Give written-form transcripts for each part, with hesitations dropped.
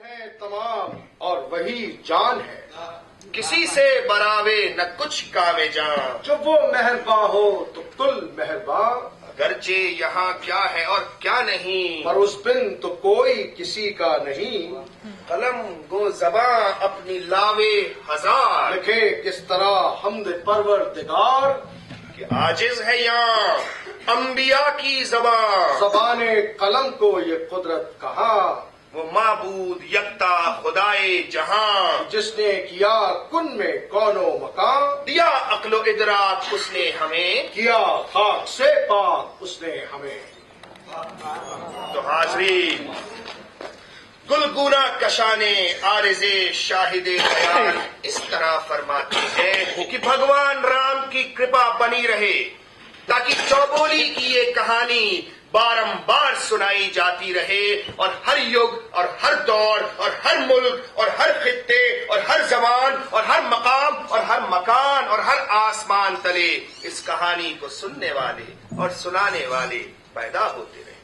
है तमाम और वही जान है, किसी से बरावे न कुछ कामे जान। जो वो मेहरबा हो तो कुल मेहरबा, अगरचे यहाँ क्या है और क्या नहीं, पर उस बिन तो कोई किसी का नहीं। कलम गो ज़बां अपनी लावे हजार, लिखे किस तरह हमद परवरदिगार, कि आजिज है यहाँ अंबिया की ज़बां। ज़बाने कलम को ये कुदरत कहा, वो माबूद यकता खुदाए जहां, जिसने किया कुन में कौनो मकान, दिया अक्लो इदराक उसने हमें, किया खाक से पाक उसने हमें। तो हाजरीन, गुलगुना कशाने आरिज़े शाहिदे बयान इस तरह फरमाती है कि भगवान राम की कृपा बनी रहे, ताकि चौबोली की ये कहानी बारंबार सुनाई जाती रहे और हर युग और हर दौर और हर मुल्क और हर खित्ते और हर जबान और हर मकाम और हर मकान और हर आसमान तले इस कहानी को सुनने वाले और सुनाने वाले पैदा होते रहे।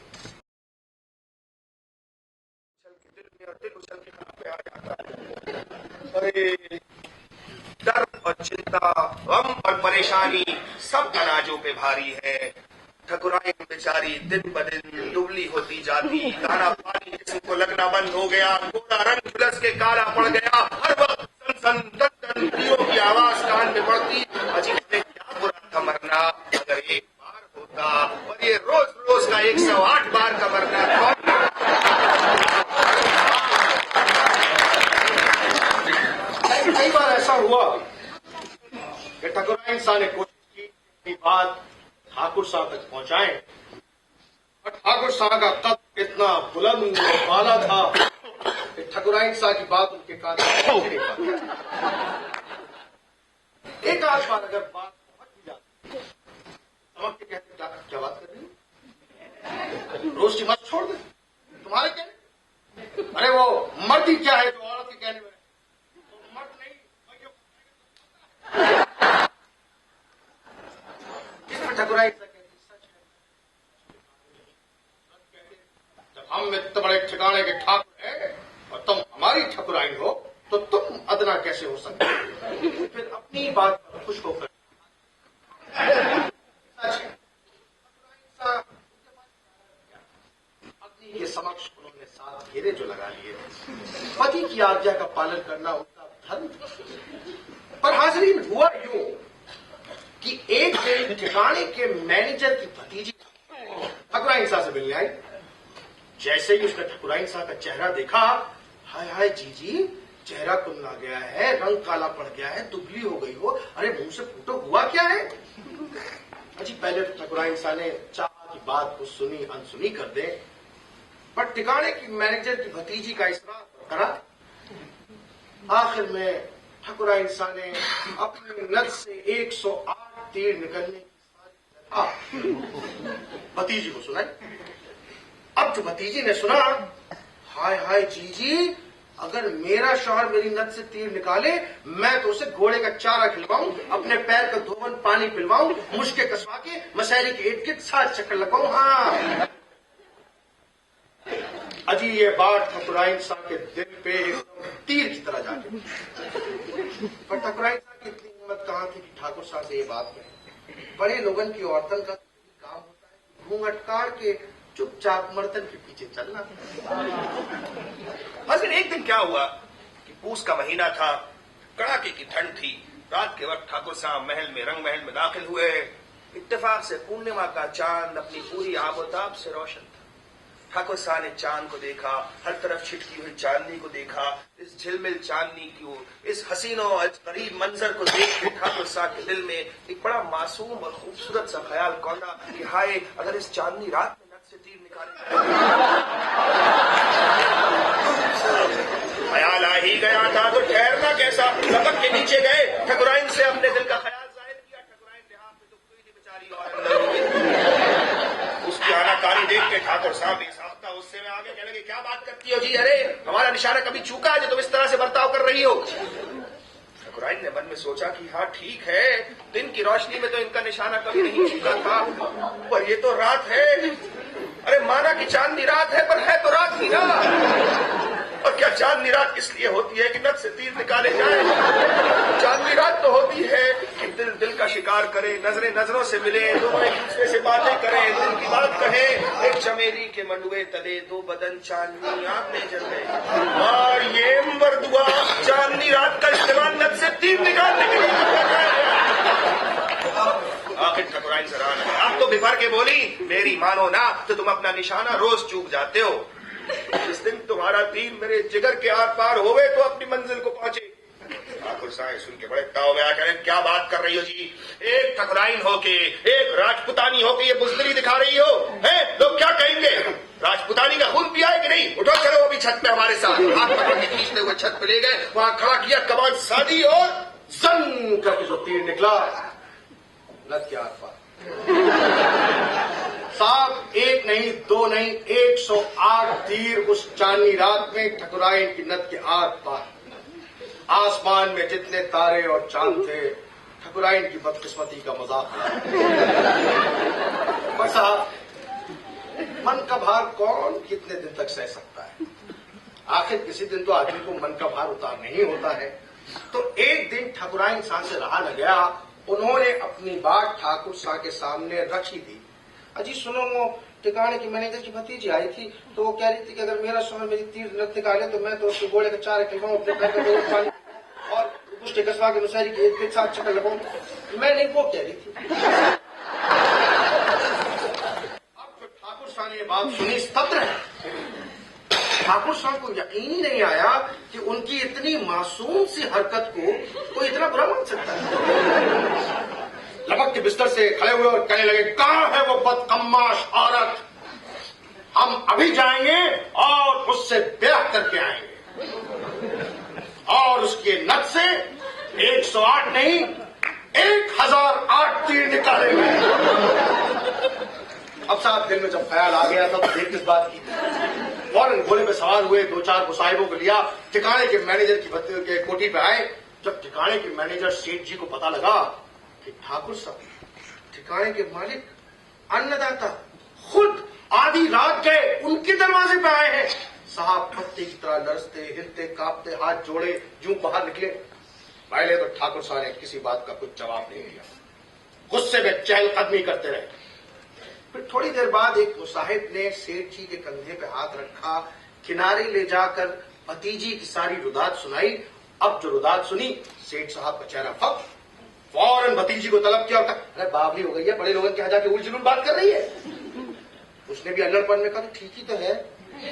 दिल उछल के कहाँ पे आ जाता है। अरे दर्द और चिंता, गम और परेशानी सब अनाजों पे भारी है। ठकुराइन बेचारी दिन ब दिन दुबली होती जाती, दाना पानी जिस्म को लगना बंद हो गया, गोरा रंग झुलस के काला पड़ गया, हर वक्त सन सन दन दन तीरों की आवाज कान में पड़ती। अजीब ने क्या बुरा था मरना, अगर एक बार होता, और ये रोज रोज का 108 बार का मरना था। कई बार ऐसा हुआ कि ठकुराइन शाह ने कोशिश की कि बात ठाकुर साहब तक पहुंचाएं, और ठाकुर साहब का कद इतना बुलंद और वाला था कि ठकुराइन साहब की बात उनके कान में पहुंच नहीं पाती। एक आध बार अगर बात पहुंच भी जाती, समझ के कहते क्या बात कर रही हो, रोज की बात छोड़ दे, तुम्हारे कहने, अरे वो मर्द ही क्या है जो औरत के कहने में, तो मर्द नहीं ठकुराइन साहब कहती सच है, जब हम इतने बड़े ठिकाने के ठाकुर हैं और तुम हमारी ठकुराइन हो तो तुम अदना कैसे हो सकते हो। फिर अपनी बात पर खुश होकर सच है, पत्नी के समक्ष उन्होंने 7 घेरे जो लगा लिए, पति की आज्ञा का पालन करना उनका धर्म था। पर हाजरीन हुआ यूं कि एक दिन ठिकाने के मैनेजर की भतीजी ठकुराइन साहब से मिलने आई। जैसे ही उसने ठकुराइन साहब का चेहरा देखा, हाय हाय जीजी, चेहरा कुन्ना गया है, रंग काला पड़ गया है, दुबली हो गई हो, अरे मुंह से फूटो, हुआ क्या है। अजी पहले तो ठकुराइन साहब ने चाह की बात को सुनी अनसुनी कर दे, पर ठिकाने की मैनेजर की भतीजी का इसरार करा। आखिर में ठकुराइन साहब ने अपनी नस से 108 तीर निकलने की सारी भतीजी को सुनाई। अब जो भतीजी ने सुना, हाय हाय जीजी, अगर मेरा शौहर मेरी नस से तीर निकाले, मैं तो उसे घोड़े का चारा खिलवाऊं, अपने पैर का धोवन पानी पिलवाऊं, मुश्के कसवा के मशहरी के इर्द गिर्द 7 चक्कर लगाऊं। हाँ अजी ये बात ठकुराइन साहब के दिल पे एकदम तीर की तरह जाके, पर ठकुराइन साहब की इतनी हिम्मत कहाँ थी कि ठाकुर साहब से ये बात कहे। बड़े लोगन की औरतन का काम होता है घूंघट काट के चुपचाप मर्दन के पीछे चलना। लेकिन एक दिन क्या हुआ कि पूस का महीना था, कड़ाके की ठंड थी। रात के वक्त ठाकुर साहब रंग महल में दाखिल हुए। इत्तेफाक से पूर्णिमा का चांद अपनी पूरी आबोताब से रोशन था। ठाकुर साहब ने चांद को देखा, हर तरफ छिटकी हुई चांदनी को देखा। इस झिलमिल चांदनी की, इस हसीनो करीब मंजर को देख के ठाकुर साहब के दिल में एक बड़ा मासूम और खूबसूरत सा ख्याल कौंधा कि हाय, अगर इस चांदनी रात में नट से तीर निकाले। ख्याल आ ही गया था तो ठहरना कैसा, लपक के नीचे गए, ठकुराइन से अपने दिल का ख्याल जाहिर किया। ठकुराइन लिहाज में तो कोई नहीं बेचारी और अंदर हो गई। उसकी आनाकानी देख के ठाकुर साहब साख्ता गुस्से में आगे कहने लगे, क्या बात करती हो जी, अरे हमारा निशाना कभी चूका है जो तुम इस तरह से बर्ताव कर रही हो। ठकुराइन ने मन में सोचा कि हाँ ठीक है, दिन की रोशनी में तो इनका निशाना कभी नहीं चूका था, पर ये तो रात है। अरे माना कि चांदनी रात है, पर है तो रात ही ना। और क्या चांदनी रात इसलिए होती है कि नथ से तीर निकाले जाए? चांदनी रात तो होती है कि दिल दिल का शिकार करे, नजरें नजरों से मिले, दोनों एक दूसरे से बातें करें, दिल की बात कहे। एक चमेली के मंडुए तले दो बदन चांदनी आग में जल गए। और ये मर्दुआ चांदनी रात का इस्तेमाल नथ से तीर निकालने के लिए करता है। आखिर ठकुराइन सराहना है। अब तो बिफर के बोली, मेरी मानो ना तो तुम अपना निशाना रोज चूक जाते हो। जिस दिन तुम्हारा तीर मेरे जिगर के आर पार होवे तो अपनी मंजिल को पहुंचे। ठाकुर साहब सुन के बड़े ताव में आकर, क्या बात कर रही हो जी? एक ठकुराइन होके, एक राजपुतानी होके ये बुजदरी दिखा रही हो, हैं? लोग क्या कहेंगे? राजपुतानी का खून पिया है कि नहीं? उठो चलो अभी छत पे हमारे साथ। हाथ पकड़ के खींचते हुए छत पे ले गए, वहां खड़ा किया, कमान साधी और जंग करके जो तीर निकला नथ के आर पार। साहब एक नहीं, दो नहीं, 108 तीर उस चांदनी रात में ठकुराइन की नथ के आर पार। आसमान में जितने तारे और चांद थे, ठकुराइन की बदकिस्मती का मजाक था। पर साहब मन का भार कौन कितने दिन तक सह सकता है? आखिर किसी दिन तो आदमी को मन का भार उतारना ही होता है। तो एक दिन ठकुराइन शाह से रहा न गया, उन्होंने अपनी बात ठाकुर शाह के सामने रख ही दी। अजी सुनो, वो टिकाने की मैनेजर की भतीजी आई थी, तो वो कह रही थी कि अगर मेरा समय मेरी तीर नथ निकाले तो मैं तो उसके गोले का चार खिलवाऊं, अपने पैर का जोड़ पानी और उसके कसवा के मुशायरी की एक साथ चक्कर लगाऊं। मैं नहीं, वो कह रही थी। अब जो ठाकुर शाह ने ये बात सुनी, स्तब्ध है। ठाकुर शाह को यकीन ही नहीं आया कि उनकी इतनी मासूम सी हरकत को कोई इतना बुरा मान सकता है। लपक के बिस्तर से खड़े हुए और कहने लगे, कहां है वो बदकम्माश औरत? हम अभी जाएंगे और उससे ब्याह करके आएंगे और उसके नथ से 108 नहीं 1008 तीर निकालेंगे। अब साहब दिल में जब ख्याल आ गया तब देर किस बात की थी। फौरन घोड़े पे सवार हुए, दो चार मुसाहिबों को लिया, ठिकाने के मैनेजर की कोठी पे आए। जब ठिकाने के मैनेजर सेठ जी को पता लगा कि ठाकुर साहब, ठिकाने के मालिक, अन्नदाता खुद आधी रात गए उनके दरवाजे पे आए हैं, साहब पत्ते की तरह लरसते, हिलते, कांपते, हाथ जोड़े यूं बाहर निकले। पहले तो ठाकुर साहब ने किसी बात का कुछ जवाब नहीं दिया, गुस्से में चहलकदमी करते रहे। फिर थोड़ी देर बाद एक मुसाहिब ने सेठ जी के कंधे पे हाथ रखा, किनारे ले जाकर भतीजी की सारी रुदात सुनाई। अब जो रुदात सुनी, सेठ साहब का चेहरा फक, फौरन भतीजी को तलब किया और कहा, अरे बावली हो गई है, बड़े लोगों के यहाँ जाके उलझुल बात कर रही है। उसने भी अल्लड़पन में कहा, तो ठीक ही तो है,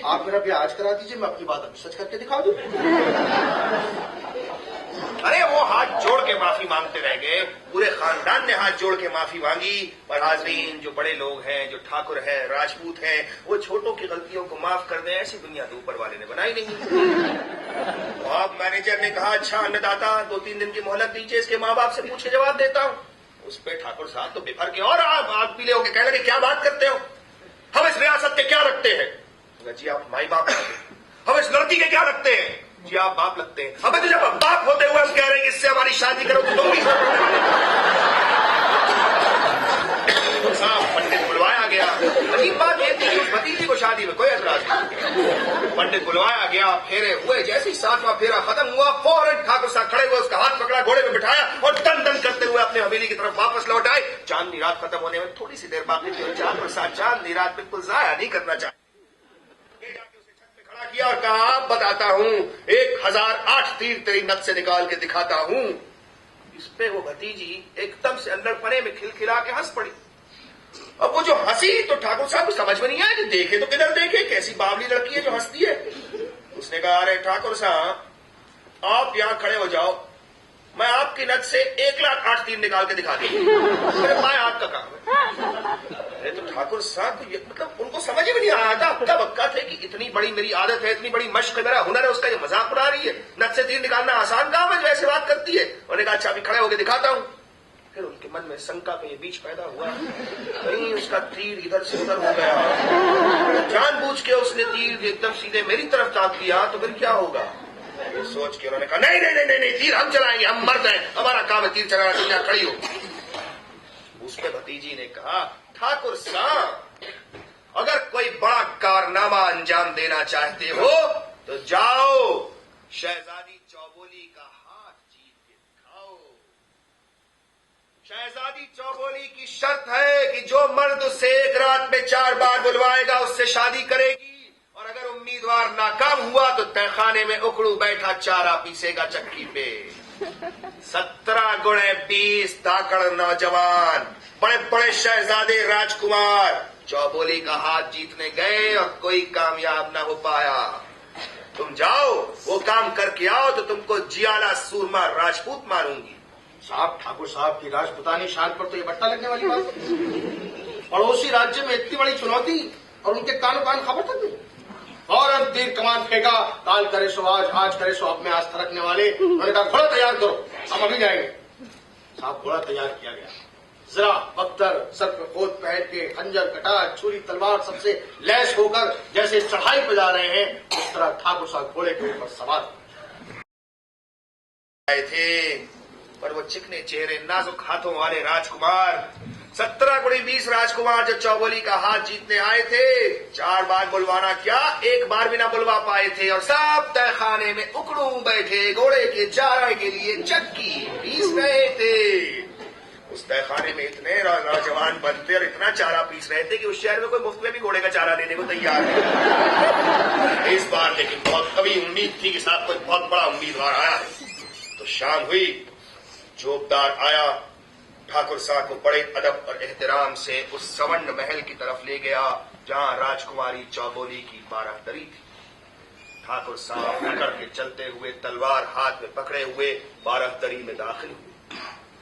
आप मेरा ब्याह आज करा दीजिए, मैं अपनी बात अभी सच करके दिखा दूं। अरे वो हाथ जोड़ के माफी मांगते रह गए, पूरे खानदान ने हाथ जोड़ के माफी मांगी। पर हाजरीन, जो बड़े लोग हैं, जो ठाकुर हैं, राजपूत हैं, वो छोटों की गलतियों को माफ कर दें, ऐसी दुनिया तो ऊपर वाले ने बनाई नहीं। तो अब मैनेजर ने कहा, अच्छा अन्नदाता 2-3 दिन की मोहलत दीजिए, इसके माँ बाप से पूछे जवाब देता हूँ। उस पर ठाकुर साहब तो बिफर के और आग पीले होकर कहने लगे, क्या बात करते हो? हम इस रियासत के क्या रखते हैं? जी आप माई बाप लगते हैं। हम इस लड़की के क्या रखते हैं? जी आप बाप लगते हैं। अबे तो जब बाप होते हुए हम कह रहे हैं इससे हमारी शादी करो तो तुम भी साहब पंडित बुलवाया गया। अजीब बात ये थी कि उस भतीजी को शादी में कोई एतराज नहीं। पंडित बुलवाया गया, फेरे हुए, जैसे ही 7वां फेरा खत्म हुआ, फौरन ठाकुर साहब खड़े हुए, उसका हाथ पकड़ा, घोड़े में बिठाया और दन दन करते हुए अपने हवेली की तरफ वापस लौट आए। चांदनी रात खत्म होने में थोड़ी सी देर बाकी थी और ठाकुर साहब चांदनी रात बिल्कुल जाया नहीं करना चाहते। किया और कहा, आप बताता हूं, 1008 तीर तेरी नथ से निकाल के दिखाता हूं। इस पे वो भतीजी एकदम से अल्लड़पने में खिलखिला के हंस पड़ी। अब वो जो हंसी तो ठाकुर साहब को समझ में नहीं आया कि देखे तो किधर देखे, कैसी बावली लड़की है जो हंसती है। उसने कहा, अरे ठाकुर साहब आप यहां खड़े हो जाओ, मैं आपकी नथ से 108 तीर निकाल के दिखा दूंगा। मेरे माए हाथ का काम है। अरे तो ठाकुर साहब मतलब उनको समझ ही नहीं आया था, अब बक्का थे कि इतनी बड़ी मेरी आदत है, इतनी बड़ी मश्क है, मेरा हुनर है, उसका ये मजाक उड़ा रही है। नथ से तीर निकालना आसान काम है जो ऐसे बात करती है। उन्होंने कहा, अच्छा अभी खड़े होकर दिखाता हूं। फिर उनके मन में शंका का ये बीच पैदा हुआ, कहीं उसका तीर इधर से उधर हो गया, जानबूझ के उसने तीर एकदम सीधे मेरी तरफ ताक दिया तो फिर क्या होगा। ये सोच के उन्होंने कहा, नहीं नहीं नहीं नहीं, तीर हम चलाएंगे, हम मर्द हैं, हमारा काम है तीर चलाना, तुम यहां खड़ी हो। उस पे भतीजी ने कहा, ठाकुर साहब अगर कोई बड़ा कारनामा अंजाम देना चाहते हो तो जाओ शहजादी चौबोली का हाथ जीत के दिखाओ। शहजादी चौबोली की शर्त है कि जो मर्द उससे एक रात में 4 बार बुलवाएगा उससे शादी करेगी, और अगर उम्मीदवार नाकाम हुआ तो तहखाने में उखड़ू बैठा चारा पीसेगा चक्की पे। 17 गुणे 20 ताकड़ नौजवान, बड़े बड़े शहजादे राजकुमार चौबोली का हाथ जीतने गए और कोई कामयाब ना हो पाया। तुम जाओ वो काम करके आओ तो तुमको जियाला सूरमा राजपूत मानूंगी। साहब, ठाकुर साहब की राजपुतानी शान पर तो ये बट्टा लगने वाली बात है। पड़ोसी राज्य में इतनी बड़ी चुनौती और उनके कानो कान खबर तक नहीं। फौरन तीर कमान फेंका, काल करे सो आज करे सो अब में आस्था रखने वाले। उन्होंने कहा घोड़ा तैयार करो, हम अभी जाएंगे। साहब, घोड़ा तैयार किया गया। जरा बख्तर सर पे खोद पहन के, खंजर कटार छुरी तलवार सबसे लैस होकर जैसे चढ़ाई पे जा रहे हैं, उस तरह ठाकुर साहब घोड़े के ऊपर सवार आए थे। पर वो चिकने चेहरे नाजुक हाथों वाले राजकुमार, 17 गुणी 20 राजकुमार जो चौबोली का हाथ जीतने आए थे, 4 बार बुलवाना क्या, 1 बार भी ना बुलवा पाए थे और सब तहखाने में उकड़ू बैठे घोड़े के चारा के लिए चक्की पीस रहे थे। उस तहखाने में इतने नौजवान बनते और इतना चारा पीस रहे थे कि उस शहर में कोई मुफ्त में भी घोड़े का चारा देने को तैयार है। इस बार लेकिन बहुत कभी उम्मीद थी कि साहब कोई बहुत बड़ा उम्मीदवार आया है। तो शाम हुई, जोबदार आया, ठाकुर साहब को बड़े अदब और एहतराम से उस सवर्ण महल की तरफ ले गया जहां राजकुमारी चौबोली की बारादरी थी। ठाकुर साहब पकड़ के चलते हुए तलवार हाथ में पकड़े हुए बारादरी में दाखिल हुए।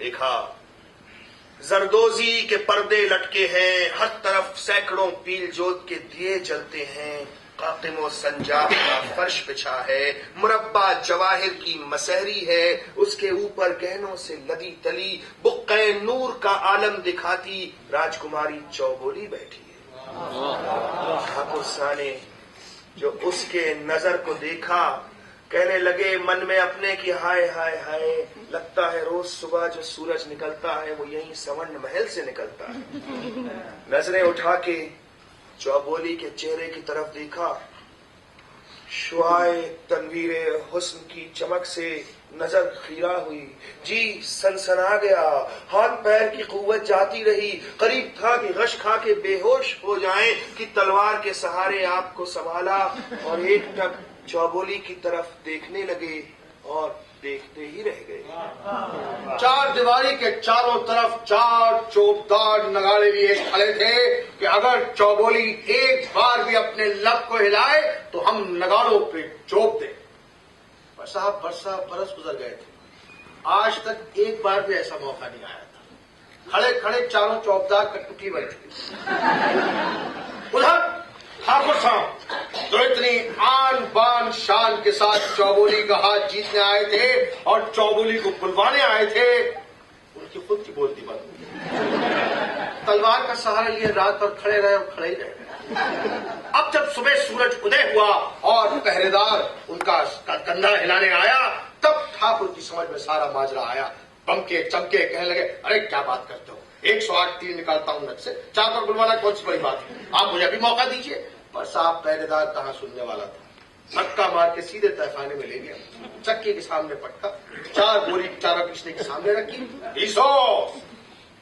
देखा जरदोजी के पर्दे लटके हैं, हर तरफ सैकड़ों पील जोत के दिए जलते हैं, कातिमो संजाब का फर्श बिछा है, मुरब्बा जवाहिर की मसहरी है, उसके ऊपर गहनों से लदी तली बुक्के नूर का आलम दिखाती राजकुमारी चौबोली बैठी है। ठाकुर साहब ने जो उसके नजर को देखा, कहने लगे मन में अपने की हाय हाय हाय, लगता है रोज सुबह जो सूरज निकलता है वो यही सवर्ण महल से निकलता है। नजरें उठा के चौबोली के चेहरे की तरफ देखा, शुआए तनवीरे हुस्न की चमक से नजर खीरा हुई, जी सनसना गया, हाथ पैर की कुव्वत जाती रही, करीब था कि गश खा के बेहोश हो जाएं कि तलवार के सहारे आपको संभाला और एकटक चौबोली की तरफ देखने लगे और देखते ही रह गए। 4 दीवारी के चारों तरफ 4 चोपदार नगाड़े लिए खड़े थे कि अगर चौबोली एक बार भी अपने लब को हिलाए तो हम नगाड़ों पे चोप दें। पर साहब, बरस गुजर गए थे, आज तक एक बार भी ऐसा मौका नहीं आया था। खड़े खड़े चारों चौबदार कटपुतली बन चुके। उधर ठाकुर साहब जो इतनी आन बान शान के साथ चौबोली का हाथ जीतने आए थे और चौबोली को बुलवाने आए थे, उनकी खुद की बोलती बंद। तलवार का सहारा लिए रात भर खड़े रहे और खड़े ही रहे। अब जब सुबह सूरज उदय हुआ और पहरेदार उनका कंधा हिलाने आया, तब ठाकुर की समझ में सारा माजरा आया। बमके चमके कहने लगे, अरे क्या बात करते हो, 108 तीर निकालता हूं नट से, 4 बार बुलवाना कौन सी बड़ी बात है, आप मुझे भी मौका दीजिए। पर साहब, पहरेदार कहां सुनने वाला था, धक्का मार के सीधे तहखाने में ले गया, चक्की के सामने पटका, 4 बोरी चारा पीसने के सामने रखी, पीसो।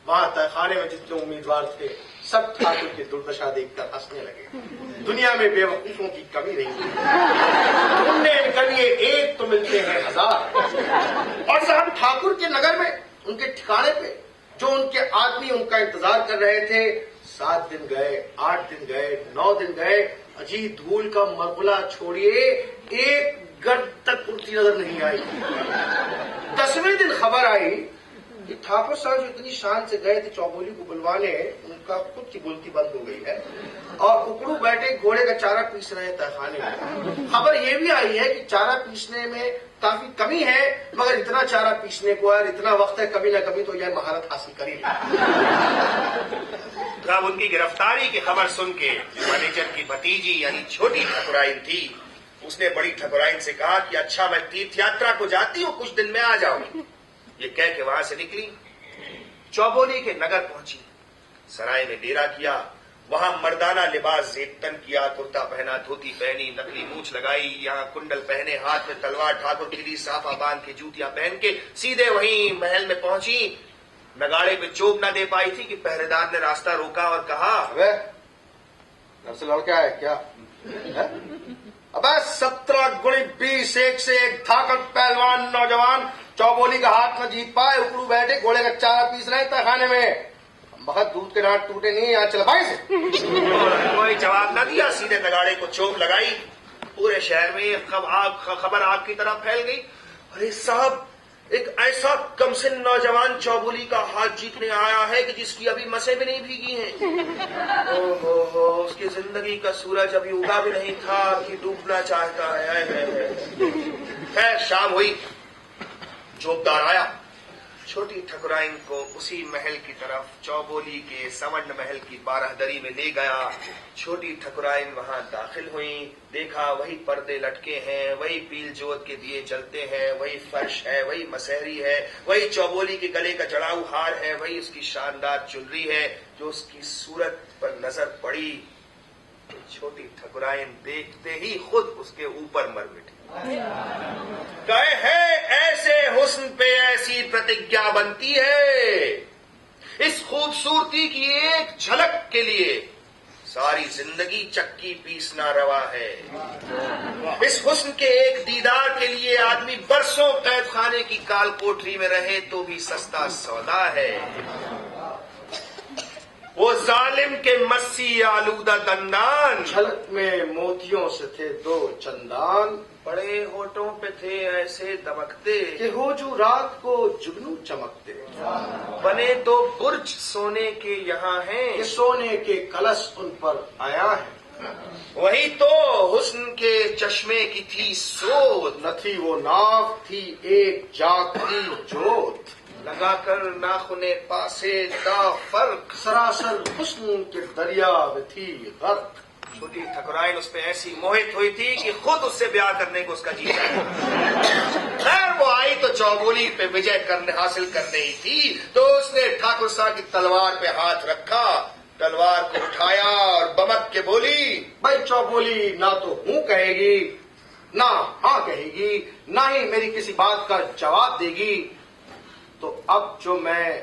वहां तहखाने में जितने उम्मीदवार थे सब ठाकुर की दुर्दशा देखकर हंसने लगे। दुनिया में बेवकूफों की कमी नहीं है, ढूंढने इनके लिए एक तो मिलते हैं 1000। और साहब, ठाकुर के नगर में उनके ठिकाने पे जो उनके आदमी उनका इंतजार कर रहे थे, 7 दिन गए, 8 दिन गए, 9 दिन गए, अजी धूल का मरबला छोड़िए एक गर्द तक उड़ती नजर नहीं आई। 10वें दिन खबर आई कि ठाकुर साहब जो इतनी शान से गए थे चौबोली को बुलवाने, उनका खुद की बोलती बंद हो गई है और उकड़ू बैठे घोड़े का चारा पीस रहे तहखाने में। खबर ये भी आई है कि चारा पीसने में काफी कमी है, मगर इतना चारा पीसने को और इतना वक्त है, कभी न कभी तो यह महारत हासिल करी। जब उनकी गिरफ्तारी की खबर सुन के मैनेजर की भतीजी यानी छोटी ठकुराइन थी, उसने बड़ी ठकुराइन से कहा कि अच्छा मैं तीर्थ यात्रा को जाती हूँ, कुछ दिन में आ जाऊंगी। ये कह के वहां से निकली, चौबोली के नगर पहुंची, सराय में डेरा किया, वहां मर्दाना लिबास, जेबतन किया, कुर्ता पहना, धोती पहनी, नकली मूछ लगाई, यहाँ कुंडल पहने, हाथ में तलवार, ठाकुर गिरी साफा बांध के, जूतियां पहन के सीधे वहीं महल में पहुंची। नगाड़े पे चोप न दे पाई थी कि पहरेदार ने रास्ता रोका और कहा, अबे घर से लड़का है क्या है? अबे 17 गुणी 20 एक से एक धाकड़ पहलवान नौजवान चौबोली का हाथ में जीत पाए, उकड़ू बैठे घोड़े का चारा पीस रहे था खाने में। बहुत दूध के नाट टूटे नहीं, यहाँ चल पाए से। कोई जवाब न दिया, सीधे नगाड़े को चोप लगाई। पूरे शहर में खबर आग की तरह फैल गई। अरे साहब, एक ऐसा कमसिन नौजवान चौबोली का हाथ जीतने आया है कि जिसकी अभी मसें भी नहीं भीगी हैं। ओहो, उसकी जिंदगी का सूरज अभी उगा भी नहीं था कि डूबना चाहता है। खैर शाम हुई, चौबदार आया, छोटी ठकुराइन को उसी महल की तरफ, चौबोली के सवर्ण महल की बारहदरी में ले गया। छोटी ठकुराइन वहां दाखिल हुई, देखा वही पर्दे लटके हैं, वही पील जोत के दिए जलते हैं, वही फर्श है, वही मसहरी है, वही चौबोली के गले का जड़ाऊ हार है, वही उसकी शानदार चुनरी है। जो उसकी सूरत पर नजर पड़ी, छोटी ठकुराइन देखते ही खुद उसके ऊपर मर मिटी। कहे है, ऐसे हुस्न पे ऐसी प्रतिज्ञा बनती है, इस खूबसूरती की एक झलक के लिए सारी जिंदगी चक्की पीसना रवा है। इस हुस्न के एक दीदार के लिए आदमी बरसों कैद खाने की काल कोठरी में रहे तो भी सस्ता सौदा है। वो जालिम के मस्सी आलूदा दंदान, झलक में मोतियों से थे 2 चंदान, बड़े होठों पे थे ऐसे दमकते कि हो जो रात को जुगनू चमकते। बने 2 बुर्ज सोने के यहाँ हैं, कि सोने के कलश उन पर आया है। वही तो हुस्न के चश्मे की थी सोच, न थी वो नाव, थी एक जागती जोत। लगाकर नाखुने पासे दा फर्क, सरासर हुस्न के दरिया में थी गर्क। छोटी ठकुराइन उस पे ऐसी मोहित हुई थी कि खुद उससे ब्याह करने को उसका जी चाहा। खैर वो आई तो चौबोली पे विजय हासिल करने ही थी, तो उसने ठाकुर साहब की तलवार पे हाथ रखा, तलवार को उठाया और बमक के बोली, भाई चौबोली ना तो हूं कहेगी, ना हाँ कहेगी, ना ही मेरी किसी बात का जवाब देगी। तो अब जो मैं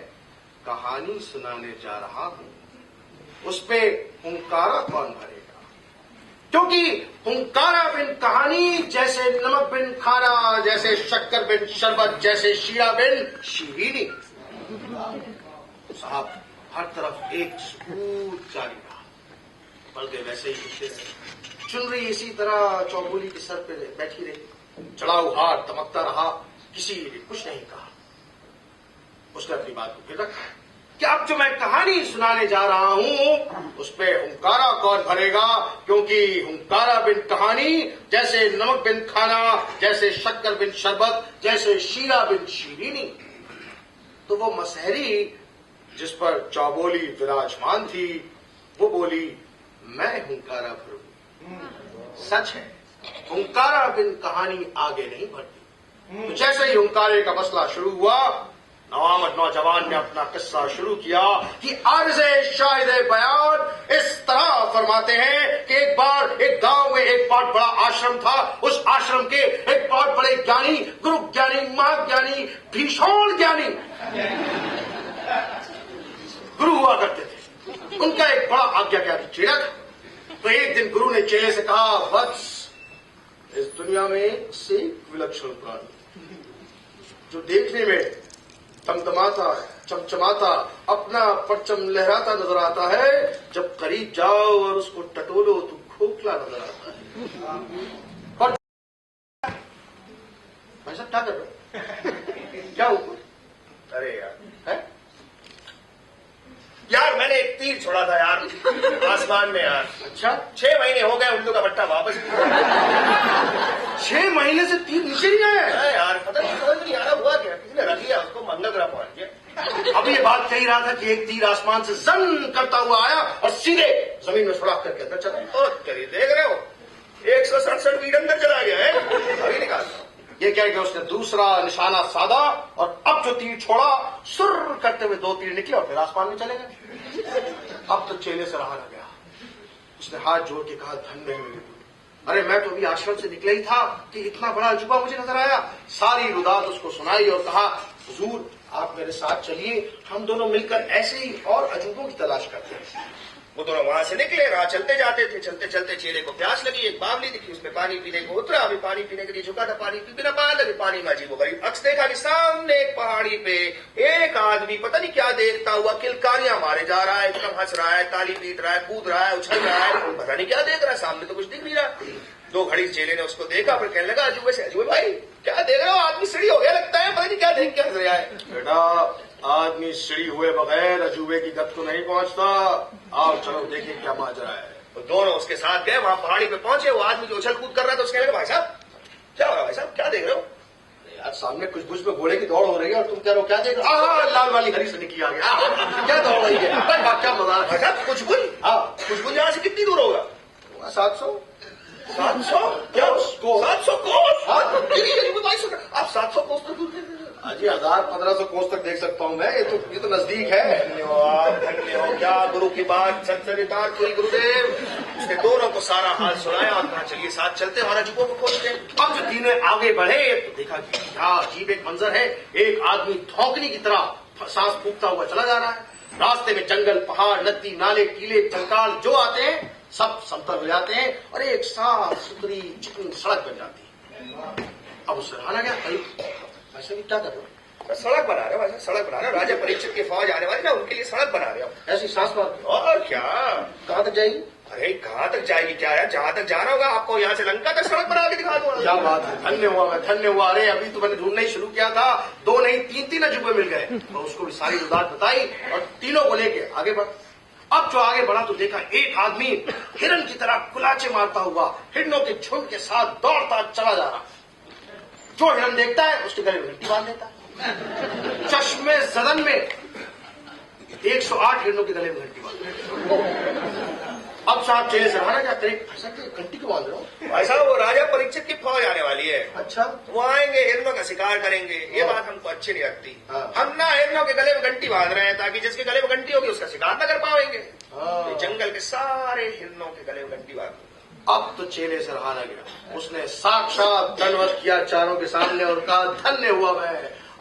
कहानी सुनाने जा रहा हूं, उस पे हुंकारा कौन भरेगा? क्योंकि हुंकारा बिन कहानी जैसे नमक बिन खाना, जैसे शक्कर बिन शरबत, जैसे शीरा बिन शीरीनी। साहब, हर तरफ एक सुकूत जारी रहा, पर्दे वैसे ही गिरते रहे, चुनरी इसी तरह चौबोली के सर पे बैठी रही, चढ़ाऊ हार दमकता रहा, किसी ने कुछ नहीं कहा। उसने अपनी बात को फिर रखा कि अब जो मैं कहानी सुनाने जा रहा हूं, उस पे हुंकारा कौन भरेगा? क्योंकि हुंकारा बिन कहानी जैसे नमक बिन खाना, जैसे शक्कर बिन शरबत, जैसे शीरा बिन शीरीनी। तो वो मसहरी जिस पर चौबोली विराजमान थी, वो बोली, मैं हुंकारा भरूं। सच है, हुंकारा बिन कहानी आगे नहीं बढ़ती। तो जैसे ही हुंकारे का मसला शुरू हुआ, नवामद नौजवान ने अपना किस्सा शुरू किया कि आरिज़े शाहिद बयान इस तरह फरमाते हैं कि एक बार एक गांव में एक बहुत बड़ा आश्रम था। उस आश्रम के एक बहुत बड़े ज्ञानी, गुरु ज्ञानी, महाज्ञानी, भीषण ज्ञानी गुरु हुआ करते थे। उनका एक बड़ा आज्ञाकारी चेला था। तो एक दिन गुरु ने चेले से कहा, वत्स, इस दुनिया में से विलक्षण प्राणी जो देखने में चमचमाता, अपना परचम लहराता नजर आता है, जब करीब जाओ और उसको टटोलो तो खोखला नजर आता है। और भाई साहब क्या कर रहे? क्या ऊपर? अरे यार, है यार मैंने एक तीर छोड़ा था यार आसमान में यार। अच्छा, 6 महीने हो गए, उल्लू का बट्टा वापस 6 महीने से तीर नीचे नहीं आया है यार। पता नहीं समझ नहीं आ रहा हुआ क्या, किसी ने रख लिया उसको, मंगल ग्रह पहुंच गया। अब ये बात कही रहा था कि एक तीर आसमान से जन करता हुआ आया और सीधे जमीन में सुराख करके अंदर चला। और करिए, देख रहे हो 167 फीट अंदर चला गया है, अभी निकालता हूं। ये कह के उसने दूसरा निशाना साधा और अब जो तीर छोड़ा, सुर करते हुए 2 तीर निकले और फिर आसमान में चले गए। अब तो चेले से रहा न गया। उसने हाथ जोड़ के कहा, धन्य है मेरे गुरु। अरे मैं तो अभी आश्रम से निकला ही था कि इतना बड़ा अजूबा मुझे नजर आया। सारी रुदात उसको सुनाई और कहा, हुजूर आप मेरे साथ चलिए, हम दोनों मिलकर ऐसे ही और अजूबों की तलाश करते हैं। वो दोनों वहां से निकले, राह चलते जाते थे। चलते चलते चेले को प्यास लगी, एक बावली दिखी, उसमें पानी पीने को उतरा। अभी पानी पीने के लिए झुका था, पानी पी बिना पान लगे। पानी में अजीब गरीब अक्स देखा कि सामने एक पहाड़ी पे एक आदमी पता नहीं क्या देखता हुआ किलकारियां मारे जा रहा है, एकदम हंस रहा है, ताली पीट रहा है, कूद रहा है, उछल रहा है, पता नहीं क्या देख रहा है, सामने तो कुछ दिख नहीं रहा। 2 घड़ी चेले ने उसको देखा, फिर कहने लगा अजूबे से, अजूबे भाई क्या देख रहे हो, आदमी सीढ़ी हो गया लगता है, पता नहीं क्या देख के हंस रहा है। बेटा आदमी सीढ़ी हुए बगैर अजूबे की गत को नहीं पहुंचता। आओ चलो देखें क्या माजरा है। तो दोनों उसके साथ गए, वहां पहाड़ी पे पहुंचे। वो आदमी जो उछल कूद कर रहा था, उसके लगा, भाई साहब क्या हो रहा है, भाई साहब क्या देख रहे हो? यार सामने कुछ बुझ में घोड़े की दौड़ हो रही है और तुम कह रहे हो क्या देख रहे हो? लाल वाली हरी सनी की आ गया, क्या दौड़ रही है, क्या मजा भाई साहब कुछ यहाँ से कितनी दूर होगा? 700 क्या कोस? 700 कोस? आप 700 कोस तो दूर थे। जी 1000-1500 कोस तक देख सकता हूँ मैं, ये तो नजदीक है। धन्य हो, क्या गुरु की बात सत्सरितार्थ हुई गुरुदेव। उसने दोनों को सारा हाल सुनाया और कहा चलिए साथ चलते हैं और अजूबों को खोजते हैं। अब जो तीनों आगे बढ़े तो देखा कि क्या अजीब एक मंजर है। एक आदमी धौंकनी की तरह सांस फूंकता हुआ चला जा रहा है। रास्ते में जंगल, पहाड़, नदी, नाले, टीले, कंकाल जो आते हैं सब समतल हो जाते हैं और एक साफ सुथरी चिकनी सड़क बन जाती है। अब उससे रहा गया, ऐसे भी क्या कर रहे हो? सड़क बना रहे हो, ऐसा सड़क बना रहे हो। राजा परीक्षित की फौज आने वाली ना, उनके लिए सड़क बना रहे हो। ऐसी सांस मार और क्या, कहाँ तक जाएगी? अरे कहाँ तक जाएगी क्या है, जहां तक जाना होगा आपको, यहाँ से लंका तक सड़क बना के दिखा दूंगा। क्या बात है, धन्य हुआ मैं, धन्य हुआ। अरे अभी तो मैंने ढूंढना ही शुरू किया था, 2 नहीं 3 अजूबे मिल गए। तो उसको भी सारी रुदात बताई और तीनों को लेके आगे बढ़। अब जो आगे बढ़ा तो देखा एक आदमी हिरन की तरह कुलाचे मारता हुआ हिरणों के झुंड के साथ दौड़ता चला जा रहा। जो हिरन देखता है उसके गले में घंटी बांध देता है। चश्मे जदन में 108 हिरणों के गले में घंटी बांध देता। अब साहब चेले से रहा क्या करें, घंटी क्यों बांध रहे हो? भाई साहब वो राजा परीक्षित की फौज आने वाली है। अच्छा, वो आएंगे, हिरणों का शिकार करेंगे। ये बात हमको अच्छी नहीं लगती। हम ना हिरणों के गले में घंटी बांध रहे हैं ताकि जिसके गले में घंटी होगी उसका शिकार न कर पाएंगे। तो जंगल के सारे हिरणों के गले में घंटी बांध। अब तो चेले से रहा न गया। उसने साक्षात दंडवत किया चारों के सामने और कहा, धन्य हुआ मैं।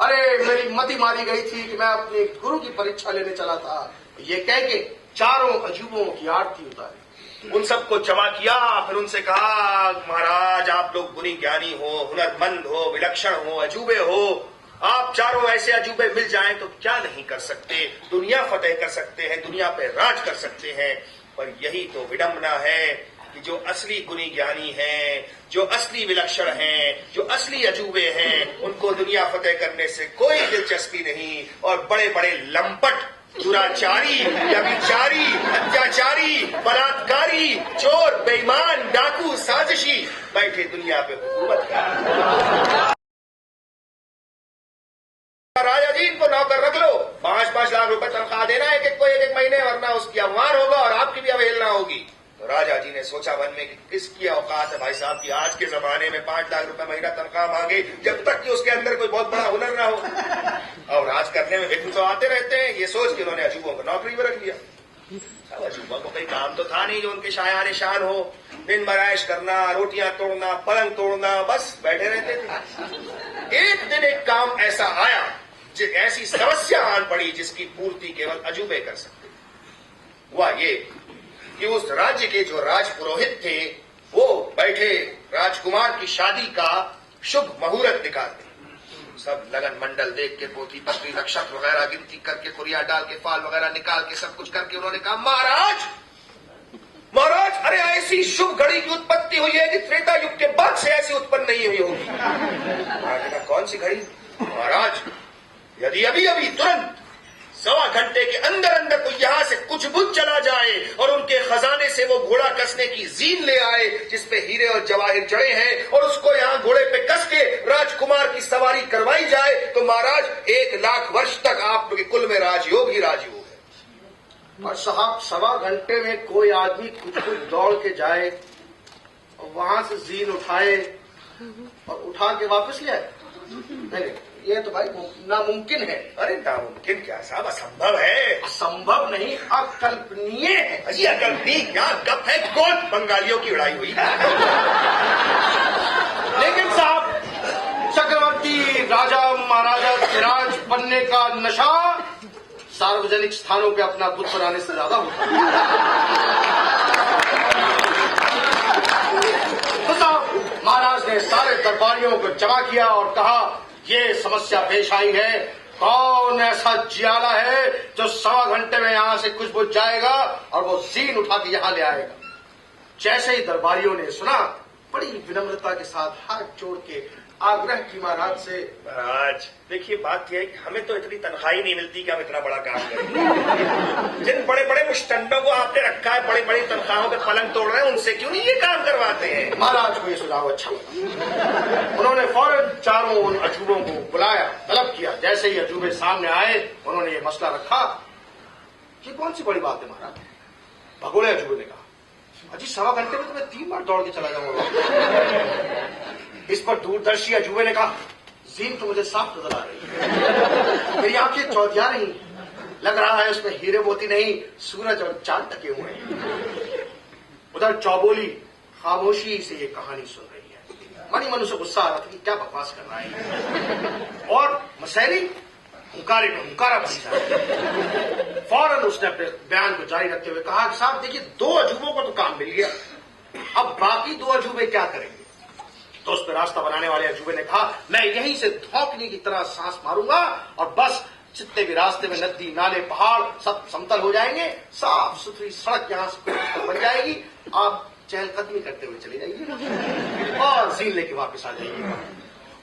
अरे मेरी मति मारी गई थी कि मैं अपने गुरु की परीक्षा लेने चला था। ये कह के चारों अजूबों की आरती उतारी, उन सबको जमा किया। फिर उनसे कहा, महाराज आप लोग गुणी ज्ञानी हो, हुनरमंद हो, विलक्षण हो, अजूबे हो। आप चारों ऐसे अजूबे मिल जाएं तो क्या नहीं कर सकते, दुनिया फतेह कर सकते हैं, दुनिया पे राज कर सकते हैं। पर यही तो विडंबना है कि जो असली गुणी ज्ञानी हैं, जो असली विलक्षण हैं, जो असली अजूबे हैं, उनको दुनिया फतेह करने से कोई दिलचस्पी नहीं। और बड़े बड़े लंपट, दुराचारी, व्यभिचारी, अत्याचारी, बलात्कारी, चोर, बेईमान, डाकू, साजिशी बैठे दुनिया पे हुकूमत कर। राजा जी इनको नौकर रख लो, 5-5 लाख रुपए तनख्वाह देना एक एक महीने, वरना उसकी अवमान होगा और आपकी भी अवहेलना होगी। तो राजा जी ने सोचा मन में कि किसकी औकात है भाई साहब की आज के जमाने में 5 लाख रुपए महीना तनख्वाह मांगे, जब तक कि उसके अंदर कोई बहुत बड़ा हुनर ना हो। और राज करने में विघ्न तो आते रहते हैं। ये सोच के उन्होंने अजूबों को नौकरी में रख लिया। अब अजूबों को कोई काम तो था नहीं जो उनके शायान शान हो। दिन भराइश करना, रोटियां तोड़ना, पलंग तोड़ना, बस बैठे रहते थे। एक दिन एक काम ऐसा आया, ऐसी समस्या आन पड़ी जिसकी पूर्ति केवल अजूबे कर सकते। हुआ ये कि उस राज्य के जो राज पुरोहित थे वो बैठे राजकुमार की शादी का शुभ मुहूर्त निकालते। सब लगन मंडल देख के, पोथी पत्री नक्षत्र वगैरह गिनती करके, कुरिया डाल के, फाल वगैरह निकाल के, सब कुछ करके उन्होंने कहा, महाराज अरे ऐसी शुभ घड़ी की उत्पत्ति हुई है कि त्रेता युग के बाद से ऐसी उत्पन्न नहीं हुई होगी। महाराज ने कौन सी घड़ी? महाराज यदि अभी तुरंत 1.25 घंटे के अंदर अंदर कोई यहां से कुछ बुझ चला जाए और उनके खजाने से वो घोड़ा कसने की जीन ले आए जिसपे हीरे और जवाहिर जड़े हैं और उसको यहाँ घोड़े पे कस के राजकुमार की सवारी करवाई जाए, तो महाराज 1 लाख वर्ष तक आप के कुल में राजयोग ही राजयोग है। और साहब 1.25 घंटे में कोई आदमी कुछ दौड़ के जाए और वहां से जीन उठाए और उठा के वापस ले आए? नहीं, ये तो भाई नामुमकिन है। अरे नामुमकिन क्या साहब, असंभव है। असंभव नहीं, अकल्पनीय है। अजी अकल्पनीय क्या गप है, कौन बंगालियों की लड़ाई हुई। लेकिन साहब, चक्रवर्ती राजा महाराजा के राज बनने का नशा सार्वजनिक स्थानों पे अपना बुत बनाने से ज्यादा होता है। तो साहब, महाराज ने सारे दरबारियों को जमा किया और कहा, ये समस्या पेश आई है, कौन ऐसा जियाला है जो 1.25 घंटे में यहां से कुछ बुझ जाएगा और वो जीन उठा के यहां ले आएगा। जैसे ही दरबारियों ने सुना, बड़ी विनम्रता के साथ हाथ जोड़ के आग्रह की महाराज से। महाराज देखिए, बात यह है कि हमें तो इतनी तनख्वाह ही नहीं मिलती कि हम इतना बड़ा काम करें। जिन बड़े बड़े मुस्टंडों को आपने रखा है, बड़ी बड़ी तनख्वाहों पे पलंग तोड़ रहे हैं, उनसे क्यों नहीं ये काम करवाते हैं। महाराज को ये सुझाव अच्छा लगा। उन्होंने फौरन चारों उन अजूबों को बुलाया, तलब किया। जैसे ही अजूबे सामने आए, उन्होंने ये मसला रखा। ये कौन सी बड़ी बात है महाराज? भगोड़े अजूबे ने कहा, अजी 1.25 घंटे में तो मैं 3 बार दौड़ के चला जाऊंगा। इस पर दूरदर्शी अजूबे ने कहा, जीन तो मुझे साफ नजर आ रही है, मेरी आंखें चौधिया नहीं, लग रहा है उसमें हीरे मोती नहीं, सूरज और चांद टके हुए हैं। उधर चौबोली खामोशी से ये कहानी सुन रही है। मनी मन उसे गुस्सा आ रहा था कि क्या बकवास कर रहा है। और मसैरी हुंकारे में हुंकारा बन जाए। फौरन उसने अपने बयान को जारी रखते हुए कहा, साहब देखिए, 2 अजूबों को तो काम मिल गया, अब बाकी 2 अजूबे क्या करेंगे? तो उस पर रास्ता बनाने वाले अजूबे ने कहा, मैं यहीं से धौंकने की तरह सांस मारूंगा और बस जितने भी रास्ते में नदी नाले पहाड़ सब समतल हो जाएंगे, साफ सुथरी सड़क यहां से बन जाएगी, आप चहलकदमी करते हुए चले जाइए और जीन लेके वापस आ जाइएगा।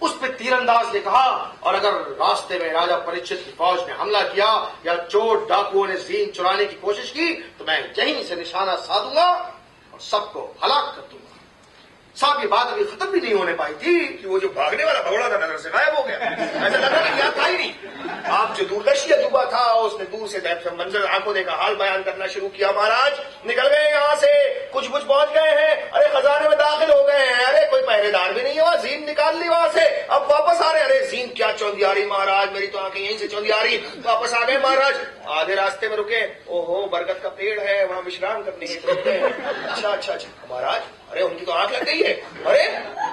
उस पर तीरंदाज ने कहा, और अगर रास्ते में राजा परीक्षित की फौज ने हमला किया या चोर डाकुओं ने जीन चुराने की कोशिश की, तो मैं यहीं से निशाना साधूंगा और सबको हलाक कर दूंगा। साहब, ये बात अभी खत्म भी नहीं होने पाई थी कि वो जो भागने वाला भगोड़ा था नजर से गायब हो गया। ऐसा लगा कि यहाँ था ही नहीं। आप जो दूरदर्शी अजूबा था, उसने दूर से मंजर आंखों देखा हाल बयान करना शुरू किया। महाराज निकल गए यहाँ से, कुछ बुझ पहुंच गए हैं, अरे खजाने में दाखिल हो गए हैं, अरे कोई पहरेदार भी नहीं है वहां, जीन निकाल ली वहां से, अब वापस आ रहे। अरे जीन क्या चौंधियारी महाराज, मेरी तो आंखें यहीं से चौंधियारी। वापस आ गए महाराज, आधे रास्ते में रुके, ओहो बरगद का पेड़ है, वहां विश्राम करने के रुकते हैं। अच्छा महाराज, अरे उनकी तो आंख लग गई है। अरे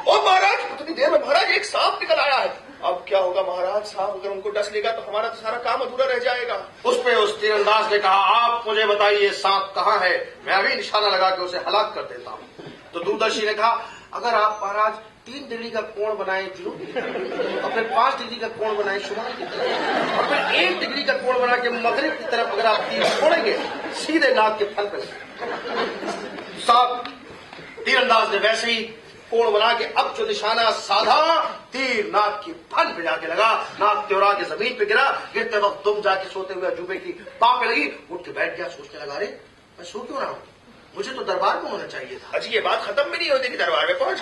ओ महाराज, उतनी देर में महाराज एक सांप निकल आया है। अब क्या होगा महाराज? सांप अगर उनको डस लेगा तो हमारा तो सारा काम अधूरा रह जाएगा। उस पे उस तीरंदाज ने कहा, आप मुझे बताइए सांप कहाँ है, मैं अभी निशाना लगा के उसे हलाक कर देता हूँ। तो दूरदर्शी ने कहा, अगर आप महाराज 3 डिग्री का कोण बनाए जुनून की तरफ, और फिर 5 डिग्री का कोण बनाए शुमाल की तरफ, और फिर 1 डिग्री का कोण बना के मगरिब की तरफ अगर आप तीर छोड़ेंगे, सीधे नाक के फल पे। साहब, तीरंदाज ने वैसे ही कोण बना के अब जो निशाना साधा, तीर नाक की फन पे जाके लगा, नाक त्योरा के जमीन पे गिरा। गिरते वक्त दुम जाके सोते हुए अजूबे की पांव पे लगी, उठ के बैठ गया। सोचने लगा, अरे मैं सो क्यों रहा हूं, मुझे तो दरबार में होना चाहिए था। अजी ये बात खत्म भी नहीं होती कि दरबार में पहुंच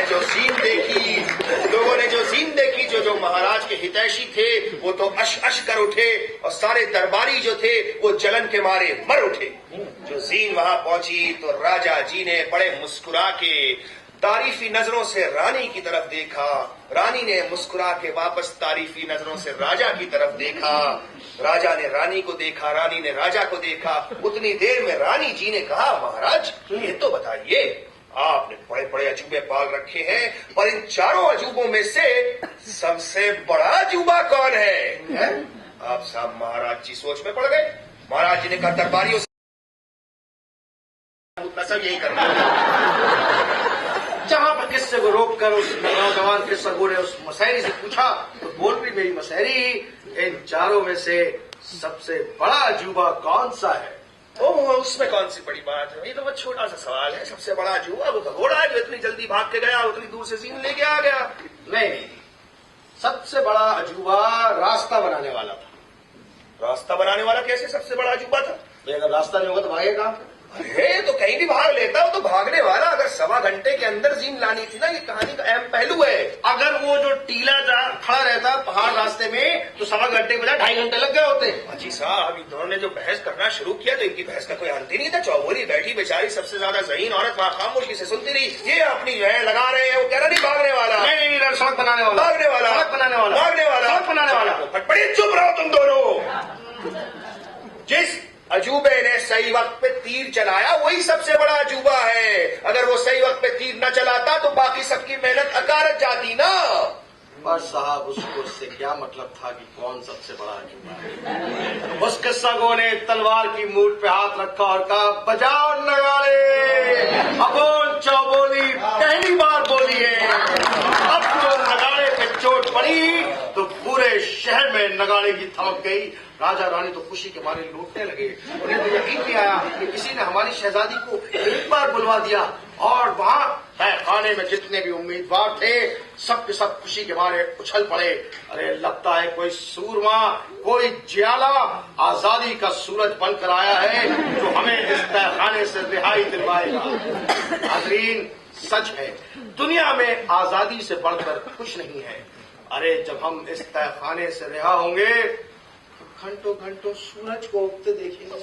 जो सीन देखी, लोगों ने जो सीन देखी, जो महाराज के हितैषी थे वो तो अश अश कर उठे, और सारे दरबारी जो थे वो जलन के मारे मर उठे। जो जीन वहां पहुंची तो राजा जी ने बड़े मुस्कुरा के तारीफी नजरों से रानी की तरफ देखा, रानी ने मुस्कुरा के वापस तारीफी नजरों से राजा की तरफ देखा, राजा ने रानी को देखा, रानी ने राजा को देखा। उतनी देर में रानी जी ने कहा, महाराज ये तो बताइए, आपने बड़े बड़े अजूबे पाल रखे हैं, पर इन चारों अजूबों में से सबसे बड़ा अजूबा कौन है? आप साहब महाराज जी सोच में पड़ गए। महाराज जी ने कहा, दरबारियों सब यही करना। जहां पर किस्से को रोककर उस नौजवान किस्सा ने उस मसैरी से पूछा, तो बोल भी मेरी मसैरी, इन चारों में से सबसे बड़ा अजूबा कौन सा है? ओह, उसमें कौन सी बड़ी बात है, ये तो बहुत छोटा सा सवाल है। सबसे बड़ा अजूबा वो घोड़ा है जो इतनी जल्दी भाग के गया, उतनी दूर से जीन लेके आ गया। नहीं, सबसे बड़ा अजूबा रास्ता बनाने वाला था। रास्ता बनाने वाला कैसे सबसे बड़ा अजूबा था? अगर रास्ता नहीं होगा तो भागेगा। अरे तो कहीं भी भाग लेता हो तो भागने वाला। अगर 1.25 घंटे के अंदर जीन लानी थी ना, ये कहानी का अहम पहलू है। अगर वो जो टीला खड़ा रहता पहाड़ रास्ते में तो 1.25 घंटे के बजाय 2.5 घंटे लग गए होते। अजी साहब, इन दोनों ने जो बहस करना शुरू किया तो इनकी बहस का कोई अंत ही नहीं था। चौबोली बैठी बेचारी सबसे ज्यादा ज़हीन औरत वहां खामोशी से सुनती रही। ये अपनी जो है लगा रहे हैं, वो कह रहा नहीं भागने वाला, नहीं सड़क बनाने वाला, भागने वाला, सड़क बनाने वाला, भागने वाला, सड़क बनाने वाला। फटफटी चुप रहो तुम दोनों। जिस अजूबे ने सही वक्त पे तीर चलाया वही सबसे बड़ा अजूबा है। अगर वो सही वक्त पे तीर न चलाता तो बाकी सबकी मेहनत अकारत जाती ना। पर साहब, उसको उससे क्या मतलब था कि कौन सबसे बड़ा अजूबा है? उस किस्सा ने तलवार की मूठ पे हाथ रखा और कहा, बजाओ नगाड़े। अबोल चौबोली पहली बार बोली है। अब तो नगाड़े पे चोट पड़ी तो पूरे शहर में नगाड़े की थमक गई। राजा रानी तो खुशी के मारे लूटने लगे। उन्हें तो यकीन नहीं आया कि किसी ने हमारी शहजादी को एक बार बुलवा दिया। और वहां तहखाने में जितने भी उम्मीदवार थे सब के सब खुशी के मारे उछल पड़े। अरे लगता है कोई सूरमा, कोई ज्याला आजादी का सूरज बनकर आया है जो हमें इस तहखाने से रिहाई दिलवाएगा। हाज़रीन, सच है दुनिया में आजादी से बढ़कर कुछ नहीं है। अरे जब हम इस तहखाने से रिहा होंगे घंटों घंटों सूरज को उगते देखेंगे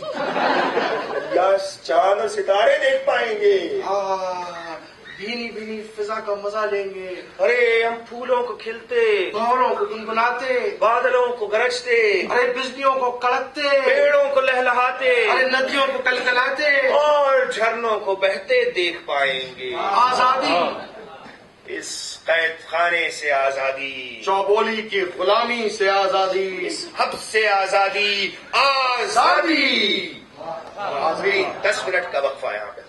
या चांद और सितारे देख पाएंगे। भीनी भीनी फिजा का मजा लेंगे। अरे हम फूलों को खिलते, भंवरों को गुनगुनाते, बादलों को गरजते, अरे बिजलियों को कड़कते, पेड़ों को लहलहाते, अरे नदियों को कलकलाते और झरनों को बहते देख पाएंगे। आजादी, इस कैद खाने से आजादी, चौबोली की गुलामी से आजादी, इस हब्स से आजादी, आजादी। हाज़रीन, 10 मिनट का वक्फा यहाँ पे।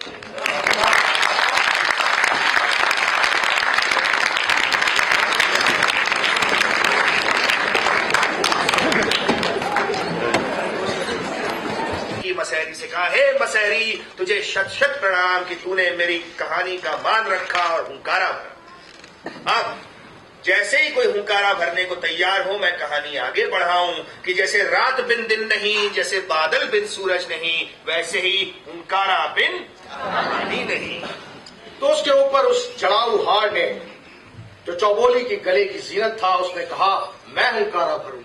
मसहरी से कहा, हे मसहरी, तुझे शत शत प्रणाम कि तूने मेरी कहानी का मान रखा और हुंकारा भरा। अब जैसे ही कोई हुंकारा भरने को तैयार हो, मैं कहानी आगे बढ़ाऊं कि जैसे रात बिन दिन नहीं, जैसे बादल बिन सूरज नहीं, वैसे ही हुंकारा बिन कहानी नहीं। तो उसके ऊपर उस जड़ाऊ हार ने जो चौबोली की गले की जीनत था, उसने कहा, मैं हुंकारा भरूंगा।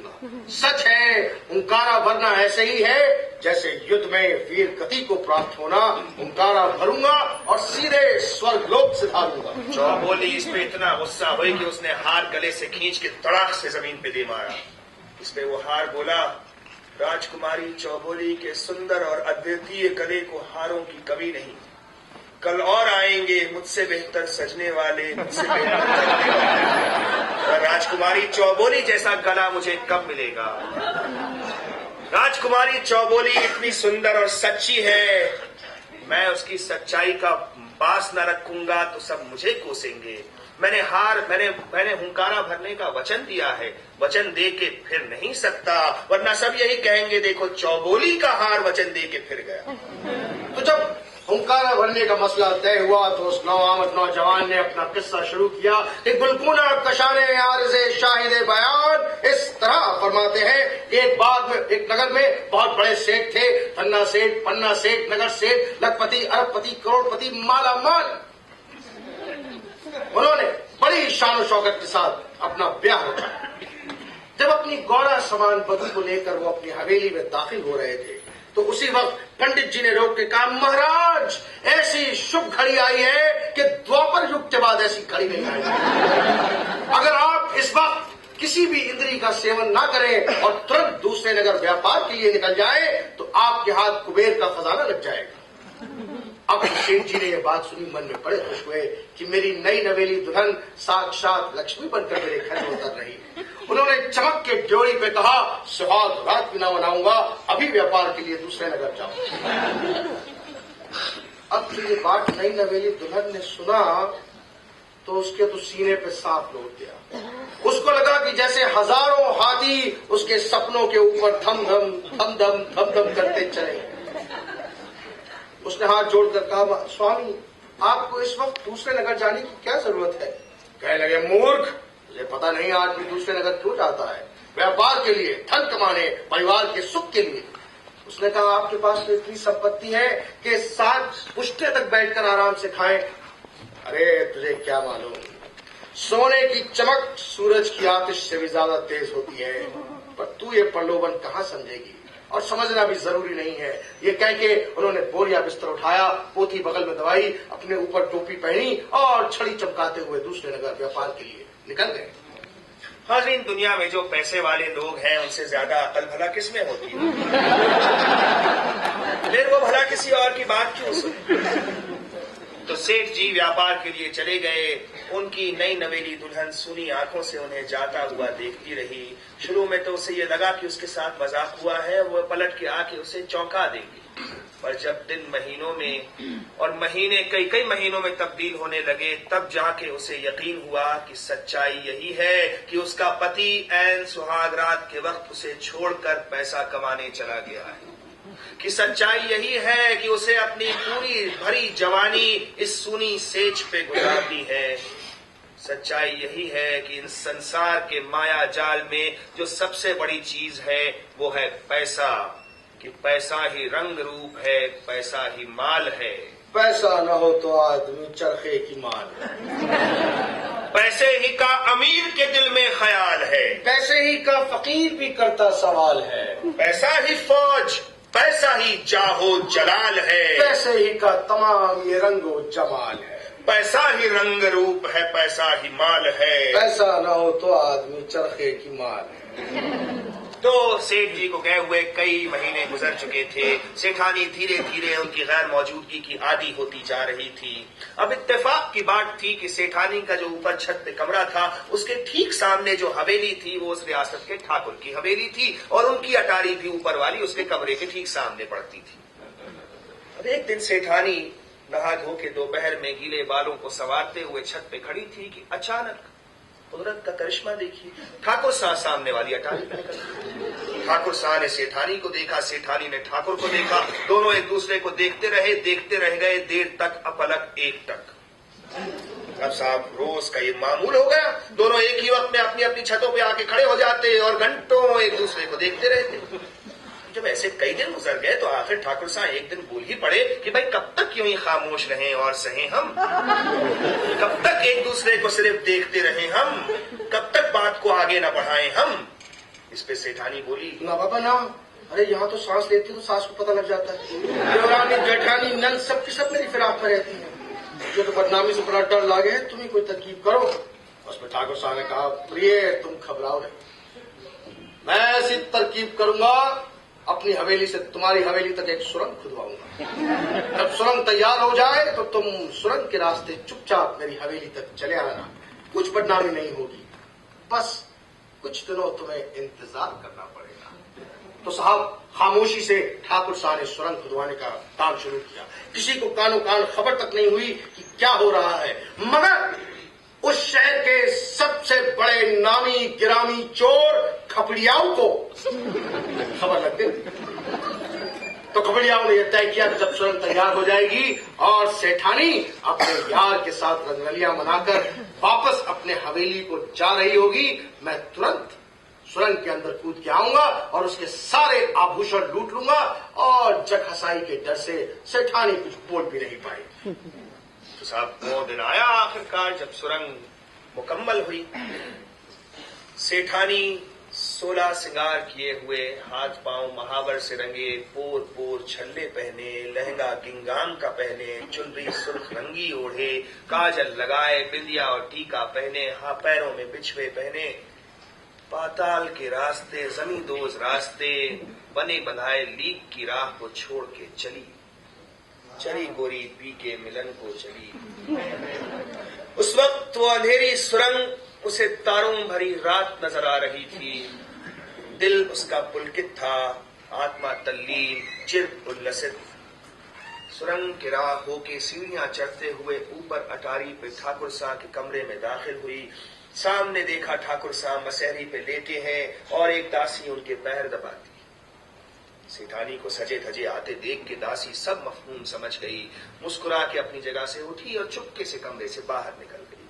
सच है, हुंकारा भरना ऐसे ही है जैसे युद्ध में वीर गति को प्राप्त होना। हुंकारा भरूंगा और सीधे स्वर्गलोक से धारूंगा। चौबोली इस पे इतना गुस्सा हुई कि उसने हार गले से खींच के तड़ाक से जमीन पे दे मारा। इस पे वो हार बोला, राजकुमारी चौबोली के सुंदर और अद्वितीय गले को हारों की कमी नहीं। कल और आएंगे मुझसे बेहतर सजने वाले, मुझसे बेहतर सजने वाले। राजकुमारी चौबोली जैसा गला मुझे कब मिलेगा? राजकुमारी चौबोली इतनी सुंदर और सच्ची है, मैं उसकी सच्चाई का पास न रखूंगा तो सब मुझे कोसेंगे। मैंने हुंकारा भरने का वचन दिया है, वचन दे के फिर नहीं सकता, वरना सब यही कहेंगे, देखो चौबोली का हार वचन दे के फिर गया। तो जब हुंकारा भरने का मसला तय हुआ तो उस नौआमद नौजवान ने अपना किस्सा शुरू किया कि गुलगुना कशाने आरज़े शाहिदे बयान इस तरह फरमाते हैं, एक नगर में बहुत बड़े सेठ थे, धन्ना सेठ, पन्ना सेठ, नगर सेठ, लखपति, अरबपति, करोड़पति, माला माल। उन्होंने बड़ी शान शौकत के साथ अपना ब्याह रचा। जब अपनी गौरा समान बधू को लेकर वो अपनी हवेली में दाखिल हो रहे थे तो उसी वक्त पंडित जी ने रोक के कहा, महाराज, ऐसी शुभ घड़ी आई है कि द्वापर युग के बाद ऐसी घड़ी नहीं आई। अगर आप इस वक्त किसी भी इंद्री का सेवन ना करें और तुरंत दूसरे नगर व्यापार के लिए निकल जाए तो आपके हाथ कुबेर का खजाना लग जाएगा। अब सेठ जी ने यह बात सुनी, मन में बड़े खुश हुए कि मेरी नई नवेली दुल्हन साक्षात लक्ष्मी बनकर मेरे घर में उतर रही। उन्होंने चमक के ड्योरी पे कहा, सुहाग रात भी ना मनाऊंगा, अभी व्यापार के लिए दूसरे नगर जाऊं। अब तो ये बात नई नवेली दुल्हन ने सुना तो उसके तो सीने पे सांप लौट गया। उसको लगा कि जैसे हजारों हाथी उसके सपनों के ऊपर धम धम धम धम धम धम करते चले। उसने हाथ जोड़कर कहा, स्वामी, आपको इस वक्त दूसरे नगर जाने की क्या जरूरत है? कहने लगे, मूर्ख, मुझे पता नहीं आदमी दूसरे नगर क्यों जाता है। व्यापार के लिए, धन कमाने, परिवार के सुख के लिए। उसने कहा आपके पास तो इतनी संपत्ति है कि 7 पुश्ते तक बैठकर आराम से खाएं। अरे तुझे क्या मालूम, सोने की चमक सूरज की आतिश से भी ज्यादा तेज होती है। पर तू ये प्रलोभन कहाँ समझेगी, और समझना भी जरूरी नहीं है। ये कह के उन्होंने बोरिया बिस्तर उठाया, पोथी बगल में दवाई, अपने ऊपर टोपी पहनी और छड़ी चमकाते हुए दूसरे नगर व्यापार के लिए निकल गए। हाज़रीन, दुनिया में जो पैसे वाले लोग हैं उनसे ज्यादा अकल भला किसमें होती है? फिर वो भला किसी और की बात क्यों सुने? तो सेठ जी व्यापार के लिए चले गए। उनकी नई नवेली दुल्हन सुनी आंखों से उन्हें जाता हुआ देखती रही। शुरू में तो उसे ये लगा कि उसके साथ मजाक हुआ है, वो पलट के आके उसे चौंका देंगी। पर जब दिन महीनों में और महीने कई महीनों में तब्दील होने लगे, तब जाके उसे यकीन हुआ कि सच्चाई यही है कि उसका पति ऐन सुहाग रात के वक्त उसे छोड़कर पैसा कमाने चला गया है। कि सच्चाई यही है कि उसे अपनी पूरी भरी जवानी इस सूनी सेज पे गुजारनी है। सच्चाई यही है कि इन संसार के माया जाल में जो सबसे बड़ी चीज है वो है पैसा। कि पैसा ही रंग रूप है, पैसा ही माल है। पैसा न हो तो आदमी चरखे की माल है। पैसे ही का अमीर के दिल में ख्याल है। पैसे ही का फकीर भी करता सवाल है। पैसा ही फौज, पैसा ही जाहो जलाल है। पैसे ही का तमाम ये रंगो जमाल है। पैसा ही रंग रूप है, पैसा ही माल है। पैसा न हो तो आदमी चरखे की माल है। तो सेठ जी को गए हुए कई महीने गुजर चुके थे। सेठानी धीरे धीरे उनकी गैर मौजूदगी की आदी होती जा रही थी। अब इत्तेफाक की बात थी कि सेठानी का जो ऊपर छत पे कमरा था, उसके ठीक सामने जो हवेली थी वो उस रियासत के ठाकुर की हवेली थी, और उनकी अटारी भी ऊपर वाली उसके कमरे के ठीक सामने पड़ती थी। अब एक दिन सेठानी नहा धो के दोपहर में गीले बालों को संवारते हुए छत पे खड़ी थी कि अचानक कुदरत का करिश्मा देखिए, ठाकुर साहब सामने वाली अटारी में निकल। ठाकुर साहब ने सेठानी को देखा, सेठानी ने ठाकुर को देखा। दोनों एक दूसरे को देखते रह गए देर तक, अपलक एक टक। अब साहब रोज का ये मामूल हो गया, दोनों एक ही वक्त में अपनी अपनी छतों पे आके खड़े हो जाते और घंटों एक दूसरे को देखते रहते। जब ऐसे कई दिन गुजर गए तो आखिर ठाकुर साहब एक दिन बोल ही पड़े कि भाई कब तक यूं ही खामोश रहें और सहें हम? कब तक एक दूसरे को सिर्फ देखते रहें हम? कब तक बात को आगे न बढ़ाएं हम? इस पे सेठानी बोली, ना बाबा ना, अरे यहाँ तो सांस लेती तो सांस को पता लग जाता है। देवरानी जेठानी नन सबकी सब मेरी फिराक में रहती है। जो तो बदनामी से बड़ा डर लागे है, तुम ही कोई तरकीब करो। उसमें ठाकुर साहब ने कहा, प्रिय तुम घबराओ नहीं, मैं ऐसी तरकीब करूंगा, अपनी हवेली से तुम्हारी हवेली तक एक सुरंग खुदवाऊंगा। जब सुरंग तैयार हो जाए तो तुम सुरंग के रास्ते चुपचाप मेरी हवेली तक चले आना, कुछ बदनामी नहीं होगी। बस कुछ दिनों तुम्हें इंतजार करना पड़ेगा। तो साहब खामोशी से ठाकुर साहब ने सुरंग खुदवाने का काम शुरू किया। किसी को कानो कान खबर तक नहीं हुई कि क्या हो रहा है, मगर उस शहर के सबसे बड़े नामी गिरामी चोर खपड़ियाओं को खबर लग गई। तो खपड़ियाओं ने यह तय किया कि जब सुरंग तैयार हो जाएगी और सेठानी अपने यार के साथ रंगरलियां मनाकर वापस अपने हवेली को जा रही होगी, मैं तुरंत सुरंग के अंदर कूद के आऊंगा और उसके सारे आभूषण लूट लूंगा, और जग हसाई के डर से सेठानी कुछ बोल भी नहीं पाई। तो साहब वो दिन आया आखिरकार जब सुरंग मुकम्मल हुई। सेठानी 16 सिंगार किए हुए, हाथ पांव महावर से रंगे, पोर पोर छल्ले पहने, लहंगा गिंगाम का पहने, चुनरी सुर्ख रंगी ओढ़े, काजल लगाए, बिंदिया और टीका पहने, पैरों में बिछवे पहने, पाताल के रास्ते, जमींदोज रास्ते, बने बंधाए लीक की राह को छोड़ के चली गोरी पी के मिलन को चली। उस वक्त वो अंधेरी सुरंग उसे तारों भरी रात नजर आ रही थी। दिल उसका पुलकित था, आत्मा तल्लीन, चिर उल्लसित। सुरंग की राह होके सीढ़ियां चढ़ते हुए ऊपर अटारी पे ठाकुर साहब के कमरे में दाखिल हुई। सामने देखा ठाकुर साहब मसहरी पे लेटे हैं और एक दासी उनके पैर दबाती। सेठानी को सजे धजे आते देख के दासी सब मफहूम समझ गई, मुस्कुरा के अपनी जगह से उठी और चुपके से कमरे से बाहर निकल गई।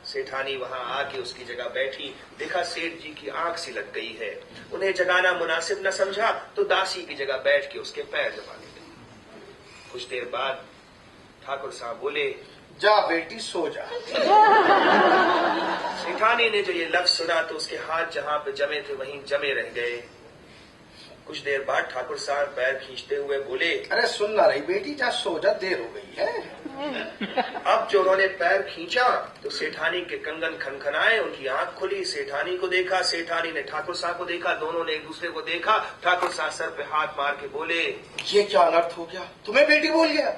सेठानी वहां आके उसकी जगह बैठी, देखा सेठ जी की आंख सी लग गई है। उन्हें जगाना मुनासिब न समझा तो दासी की जगह बैठ के उसके पैर दबाने लगी। कुछ देर बाद ठाकुर साहब बोले, जा बेटी सो जा। सेठानी ने जो ये लफ्ज सुना तो उसके हाथ जहां पे जमे थे वहीं जमे रह गए। कुछ देर बाद ठाकुर साहब पैर खींचते हुए बोले, अरे सुन ना रही बेटी, जा सो जा, देर हो गई है। अब जो उन्होंने पैर खींचा तो सेठानी के कंगन खनखनाए, उनकी आंख खुली। सेठानी को देखा, सेठानी ने ठाकुर साहब को देखा, दोनों ने एक दूसरे को देखा। ठाकुर साहब सर पे हाथ मार के बोले, ये क्या अनर्थ हो गया, तुम्हें बेटी बोल गया?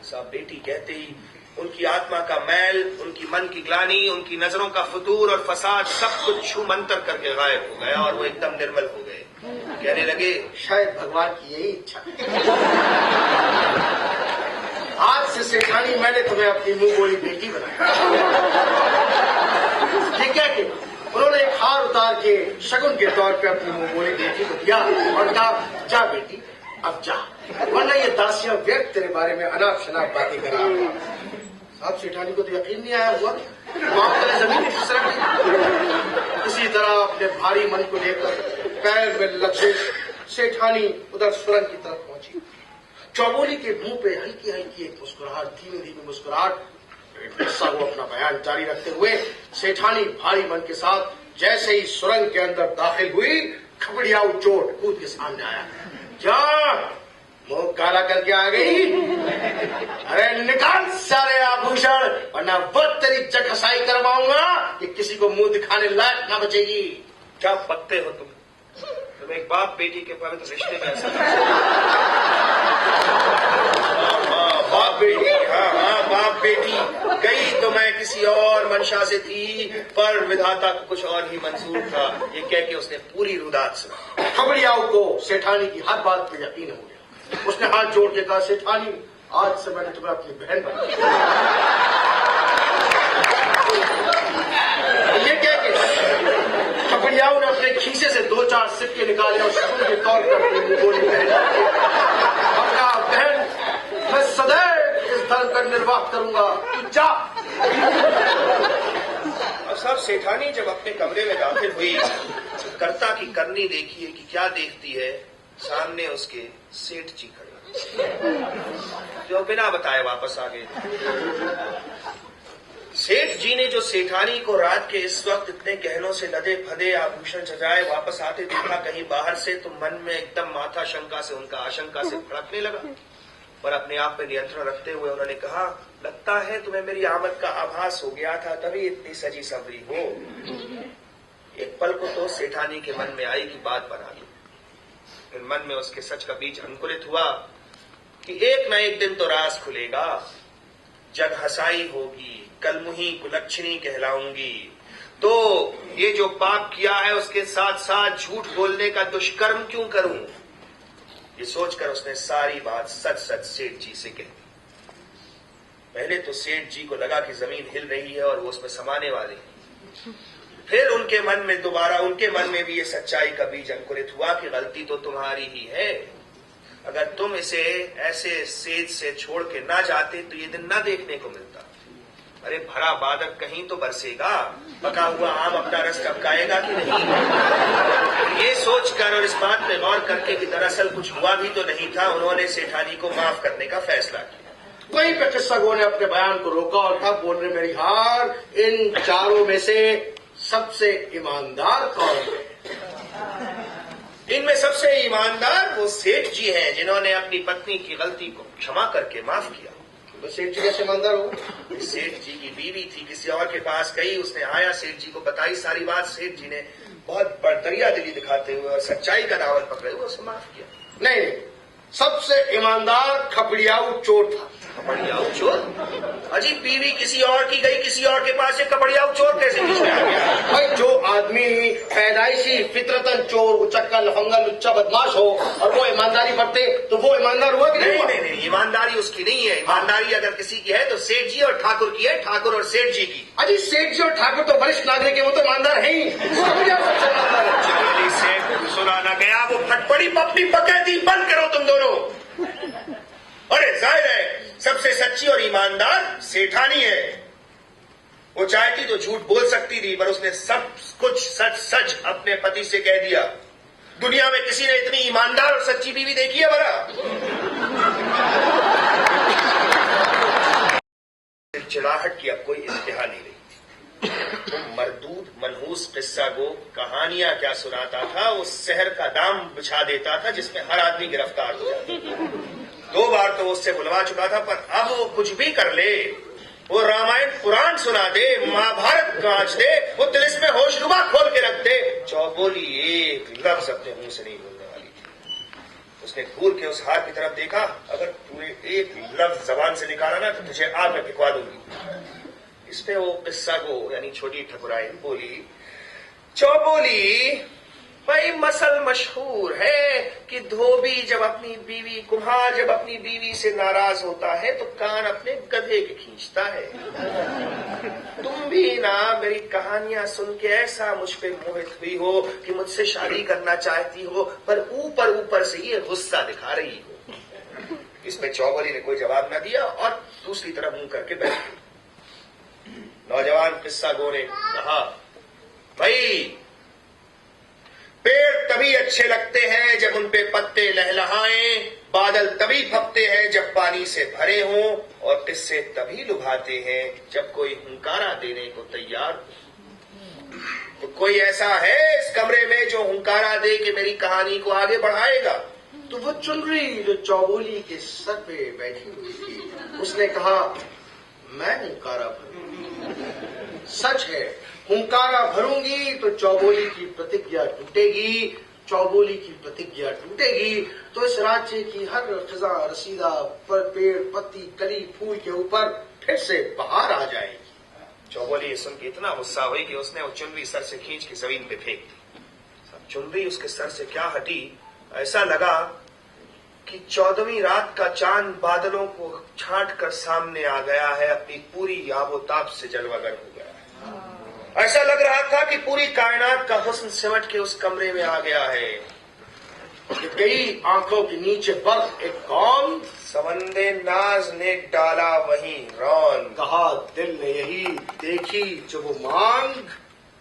साहब बेटी कहते ही उनकी आत्मा का मैल, उनकी मन की ग्लानी, उनकी नजरों का फतूर और फसाद सब कुछ छू मंतर करके गायब हो गया और वो एकदम निर्मल हो गए। कहने लगे, शायद भगवान की यही इच्छा। आज से सेठानी मैंने तुम्हें अपनी मुंह बोली बेटी बनाया। ये क्या कि उन्होंने एक हार उतार के शगुन के तौर पे अपनी मुंह बोली बेटी को दिया और कहा, जा बेटी अब जा, वरना ये दासियां व्यर्थ तेरे बारे में अनाप शनाप बातें करेंगी। साहब सेठानी को तो यकीन नहीं आया हुआ, वहां तले जमीन फिसला गई। इसी तरह अपने भारी मन को लेकर पैर में लगे सेठानी उधर सुरंग की तरफ पहुंची। चौबोली के मुंह पे हल्की हल्की एक मुस्कुराहट, धीमी धीमी मुस्कुराहट। ऐसा वो अपना बयान जारी रखते हुए सेठानी भारी मन के साथ जैसे ही सुरंग के अंदर दाखिल हुई, खबड़ियाऊ चोट कूद के सामने आया। क्या मुंह काला करके आ गई? अरे निकाल सारे आभूषण, वरना वो तेरी चखसाई करवाऊंगा कि किसी को मुंह दिखाने लायक ना बचेगी। क्या पत्ते हो तुम एक बाप बेटी के पवित्र रिश्ते में ऐसा बाप बेटी, हाँ बाप बेटी। गई तो मैं किसी और मंशा से थी, पर विधाता को कुछ और ही मंजूर था। ये कह के उसने पूरी रुदात सुना। खबड़ियाऊ को सेठानी की हर बात पर यकीन हो गया। उसने हाथ जोड़ के कहा, सेठानी आज से मैंने तुम्हें अपनी बहन बना दिया। ये कह के खबड़ियाऊ ने अपने खीसे से 2-4 सिक्के निकाले और शगुन के तौर पर अपनी मुंह बोली बहन, मैं सदैव इस धर्म का निर्वाह करूंगा, तू जा। अब सब सेठानी जब अपने कमरे में दाखिल हुई, कर्ता की करनी देखी है कि क्या देखती है। सामने उसके सेठ जी खड़े जो बिना बताए वापस आ गए। सेठ जी ने जो सेठानी को रात के इस वक्त इतने गहनों से लदे फदे आभूषण सजाए वापस आते देखा कहीं बाहर से, तो मन में एकदम माथा शंका से उनका आशंका से फड़कने लगा। पर अपने आप पे नियंत्रण रखते हुए उन्होंने कहा, लगता है तुम्हें मेरी आमद का आभास हो गया था, तभी इतनी सजी संवरी हो। एक पल को तो सेठानी के मन में आई कि बात बना ली। फिर मन में उसके सच का बीज अंकुरित हुआ कि एक न एक दिन तो राज खुलेगा, जग हसाई होगी, कल मुही कुलक्षणी कहलाऊंगी। तो ये जो पाप किया है उसके साथ साथ झूठ बोलने का दुष्कर्म क्यों करूं? ये सोचकर उसने सारी बात सच सच सेठ जी से कह दी। पहले तो सेठ जी को लगा कि जमीन हिल रही है और वो उसमें समाने वाले हैं। फिर उनके मन में भी ये सच्चाई का बीज अंकुरित हुआ कि गलती तो तुम्हारी ही है। अगर तुम इसे ऐसे सेज से छोड़ के ना जाते तो ये दिन ना देखने को मिलता। अरे भरा बादक कहीं तो बरसेगा, पका हुआ आम अपना रस टपकाएगा कि नहीं। ये सोचकर और इस बात पे गौर करके कि दरअसल कुछ हुआ भी तो नहीं था, उन्होंने सेठानी को माफ करने का फैसला किया। वहीं पे किस्सागो ने अपने बयान को रोका और कहा, बोल रहे मेरी हार, इन चारों में से सबसे ईमानदार कौन है? इनमें सबसे ईमानदार वो सेठ जी हैं जिन्होंने अपनी पत्नी की गलती को क्षमा करके माफ किया। तो सेठ जी कैसे ईमानदार हो? सेठ जी की बीवी थी, किसी और के पास गई, उसने आया सेठ जी को बताई सारी बात। सेठ जी ने बहुत बड़तरिया दिली दिखाते हुए और सच्चाई का दामन पकड़े हुए उसे माफ किया। नहीं, सबसे ईमानदार खपड़ियाऊ चोर था। कपड़ियाऊ चोर? अजी बीवी किसी और की गई किसी और के पास, ये कपड़ियाऊ चोर कैसे बीच में आ गया? भाई जो आदमी पैदाइशी फितरतन चोर, उचक्का, लफंगा, लुच्चा, बदमाश हो और वो ईमानदारी बरते तो वो ईमानदार हुआ कि नहीं? नहीं, ईमानदारी उसकी नहीं है। ईमानदारी अगर किसी की है तो सेठ जी और ठाकुर की है, ठाकुर और सेठ जी की। अजी सेठ जी और ठाकुर तो वरिष्ठ नागरिक है, वो तो ईमानदार है ही। से सुना ना गया, वो फटपड़ी पप्पी पकड़ती, बंद करो तुम दोनों। अरे जाहिर है सबसे सच्ची और ईमानदार सेठानी है। वो चाहती तो झूठ बोल सकती थी, पर उसने सब कुछ सच सच अपने पति से कह दिया। दुनिया में किसी ने इतनी ईमानदार और सच्ची बीवी देखी है भला? चिड़चिड़ाहट की अब कोई इंतहा नहीं रही। वो मरदूद मनहूस किस्सा को कहानियां क्या सुनाता था, वो शहर का दाम बिछा देता था जिसमें हर आदमी गिरफ्तार हो जाता। 2 बार तो वो उससे बुलवा चुका था, पर अब वो कुछ भी कर ले, वो रामायण पुराण सुना दे, महाभारत गाँच दे, वो तिलिस्म में होशरुबा खोल के रख दे, चौबोली एक लफ्ज अपने मुंह से नहीं बोलने वाली थी। उसने घूर के उस हार की तरफ देखा, अगर तूने एक लफ्ज जबान से निकाला ना तो तुझे आग में फिकवा दूंगी। इस पे वो किस्सा को यानी छोटी ठकुराइन बोली, चौबोली भाई मसल मशहूर है कि धोबी जब अपनी बीवी, कुम्हार जब अपनी बीवी से नाराज होता है तो कान अपने गधे के खींचता है। तुम भी ना मेरी कहानियां सुन के ऐसा मुझ पे मोहित हुई हो कि मुझसे शादी करना चाहती हो, पर ऊपर ऊपर से ये गुस्सा दिखा रही हो। इसमें चौबोली ने कोई जवाब न दिया और दूसरी तरफ मुंह करके बैठ गई। नौजवान किस्सा गो ने कहा, भाई पेड़ तभी अच्छे लगते हैं जब उन पे पत्ते लहलहाएं, बादल तभी फपते हैं जब पानी से भरे हों, और किस्से तभी लुभाते हैं जब कोई हुंकारा देने को तैयार हो। तो कोई ऐसा है इस कमरे में जो हुंकारा दे कि मेरी कहानी को आगे बढ़ाएगा? तो वो चुनरी जो चौबोली के सर पे बैठी हुई थी, उसने कहा, मैं हुंकारा भरूंगी। सच है, हुंकारा भरूंगी तो चौबोली की प्रतिज्ञा टूटेगी। चौबोली की प्रतिज्ञा टूटेगी तो इस राज्य की हर खिजा रसीदा पर पेड़ पत्ती कली फूल के ऊपर फिर से बहार आ जाएगी। चौबोली सुन के इतना गुस्सा हुई कि उसने वो चुनरी सर से खींच के जमीन पे फेंक दी। चुनरी उसके सर से क्या हटी, ऐसा लगा कि 14वीं रात का चांद बादलों को छांट कर सामने आ गया है, अपनी पूरी याबोताब से जलवागर हो गया है। ऐसा लग रहा था कि पूरी कायनात का हुस्न सिमट के उस कमरे में आ गया है। कई आंखों के नीचे बर्फ एक कौन, समंदे नाज ने डाला वहीं रौन, कहा दिल ने यही देखी जो वो मांग,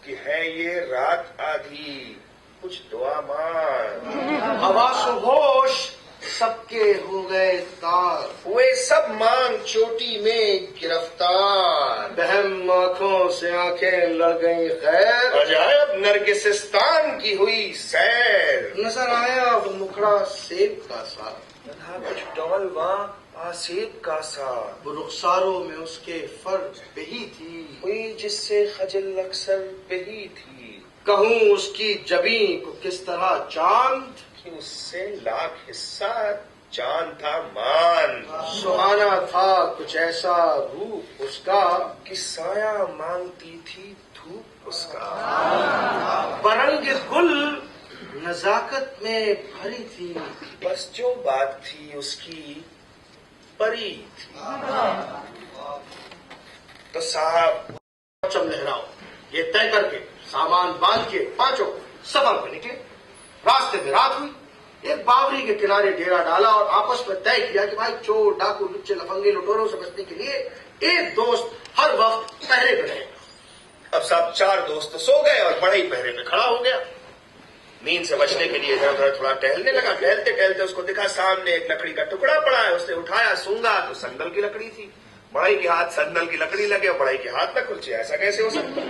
कि है ये रात आधी कुछ दुआ मांग। हवासो होश सबके हो गए तार, हुए सब मांग चोटी में गिरफ्तार। बहम आंखों से आंखें लड़ गई खैर, अजायब नरगिसिस्तान की हुई सैर। नजर आया वो मुखड़ा सेब का सा, कुछ डॉल वहाँ आसेब का सा, वो रुखसारों में उसके फर्ज बही थी, हुई जिससे खजल अक्सर बही थी। कहूँ उसकी जबी को किस तरह चांद, कि उससे लाख हिस्सा चांद था मान। सुहाना था कुछ ऐसा रूप उसका, कि साया मांगती थी धूप उसका। बरंग गुल नजाकत में भरी थी, बस जो बात थी उसकी परी थी। तो साहब चम लहराओ, ये तय करके सामान बांध के पांचों सफर पर निकले। रास्ते में रात हुई, एक बावरी के किनारे डेरा डाला और आपस में तय किया कि भाई चोर डाकू लुच्चे लफंगे लुटेरों से बचने के लिए एक दोस्त हर वक्त पहरे पे रहेगा। अब सब 4 दोस्त सो गए और बड़ा ही पहरे पे खड़ा हो गया। नींद से बचने के लिए इधर उधर थोड़ा टहलने लगा। टहलते टहलते उसको दिखा सामने एक लकड़ी का टुकड़ा पड़ा है। उसने उठाया, सूंघा तो संदल की लकड़ी थी। बड़ाई के हाथ संदल की लकड़ी लगे और बड़ाई के हाथ न खुलचे, ऐसा कैसे हो सकता?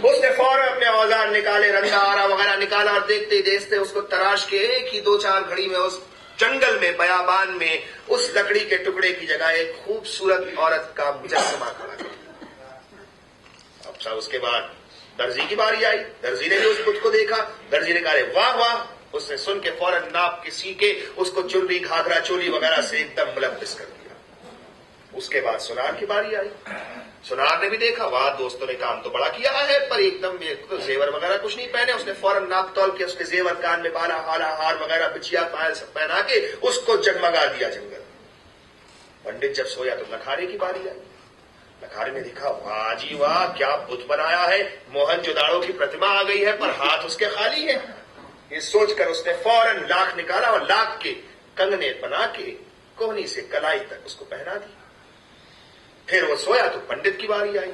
उसने फौरन अपने औजार निकाले, रंगा आरा वगैरह निकाला और देखते ही देखते उसको तराश के एक ही 2-4 घड़ी में उस जंगल में, बयाबान में, उस लकड़ी के टुकड़े की जगह एक खूबसूरत औरत का मुजस्समा खड़ा कर। अब साहब उसके बाद दर्जी की बारी आई। दर्जी ने भी उस बुत को देखा। दर्जी ने कहा, वाह वाह। उसने सुन के फौरन नाप के सीके उसको चुनरी घाघरा चोली वगैरह से एकदम मुलब्बिस कर दिया। उसके बाद सुनार की बारी आई। सुनार ने भी देखा, वाह दोस्तों ने काम तो बड़ा किया है, पर एकदम तो जेवर वगैरह कुछ नहीं पहने। उसने फौरन नाप तौल के उसके जेवर, कान में बाला, हाला, हार वगैरह, बिछिया, पायल सब पहना के उसको जगमगा दिया जंगल। पंडित जब सोया तो लखारे की बारी आई। लखारे ने देखा, वाह जी वाह, क्या बुत बनाया है। मोहनजोदाड़ो की प्रतिमा आ गई है, पर हाथ उसके खाली है। ये सोचकर उसने फौरन लाख निकाला और लाख के कंगने बना के कोहनी से कलाई तक उसको पहना दी। फिर वो सोया तो पंडित की बारी आई।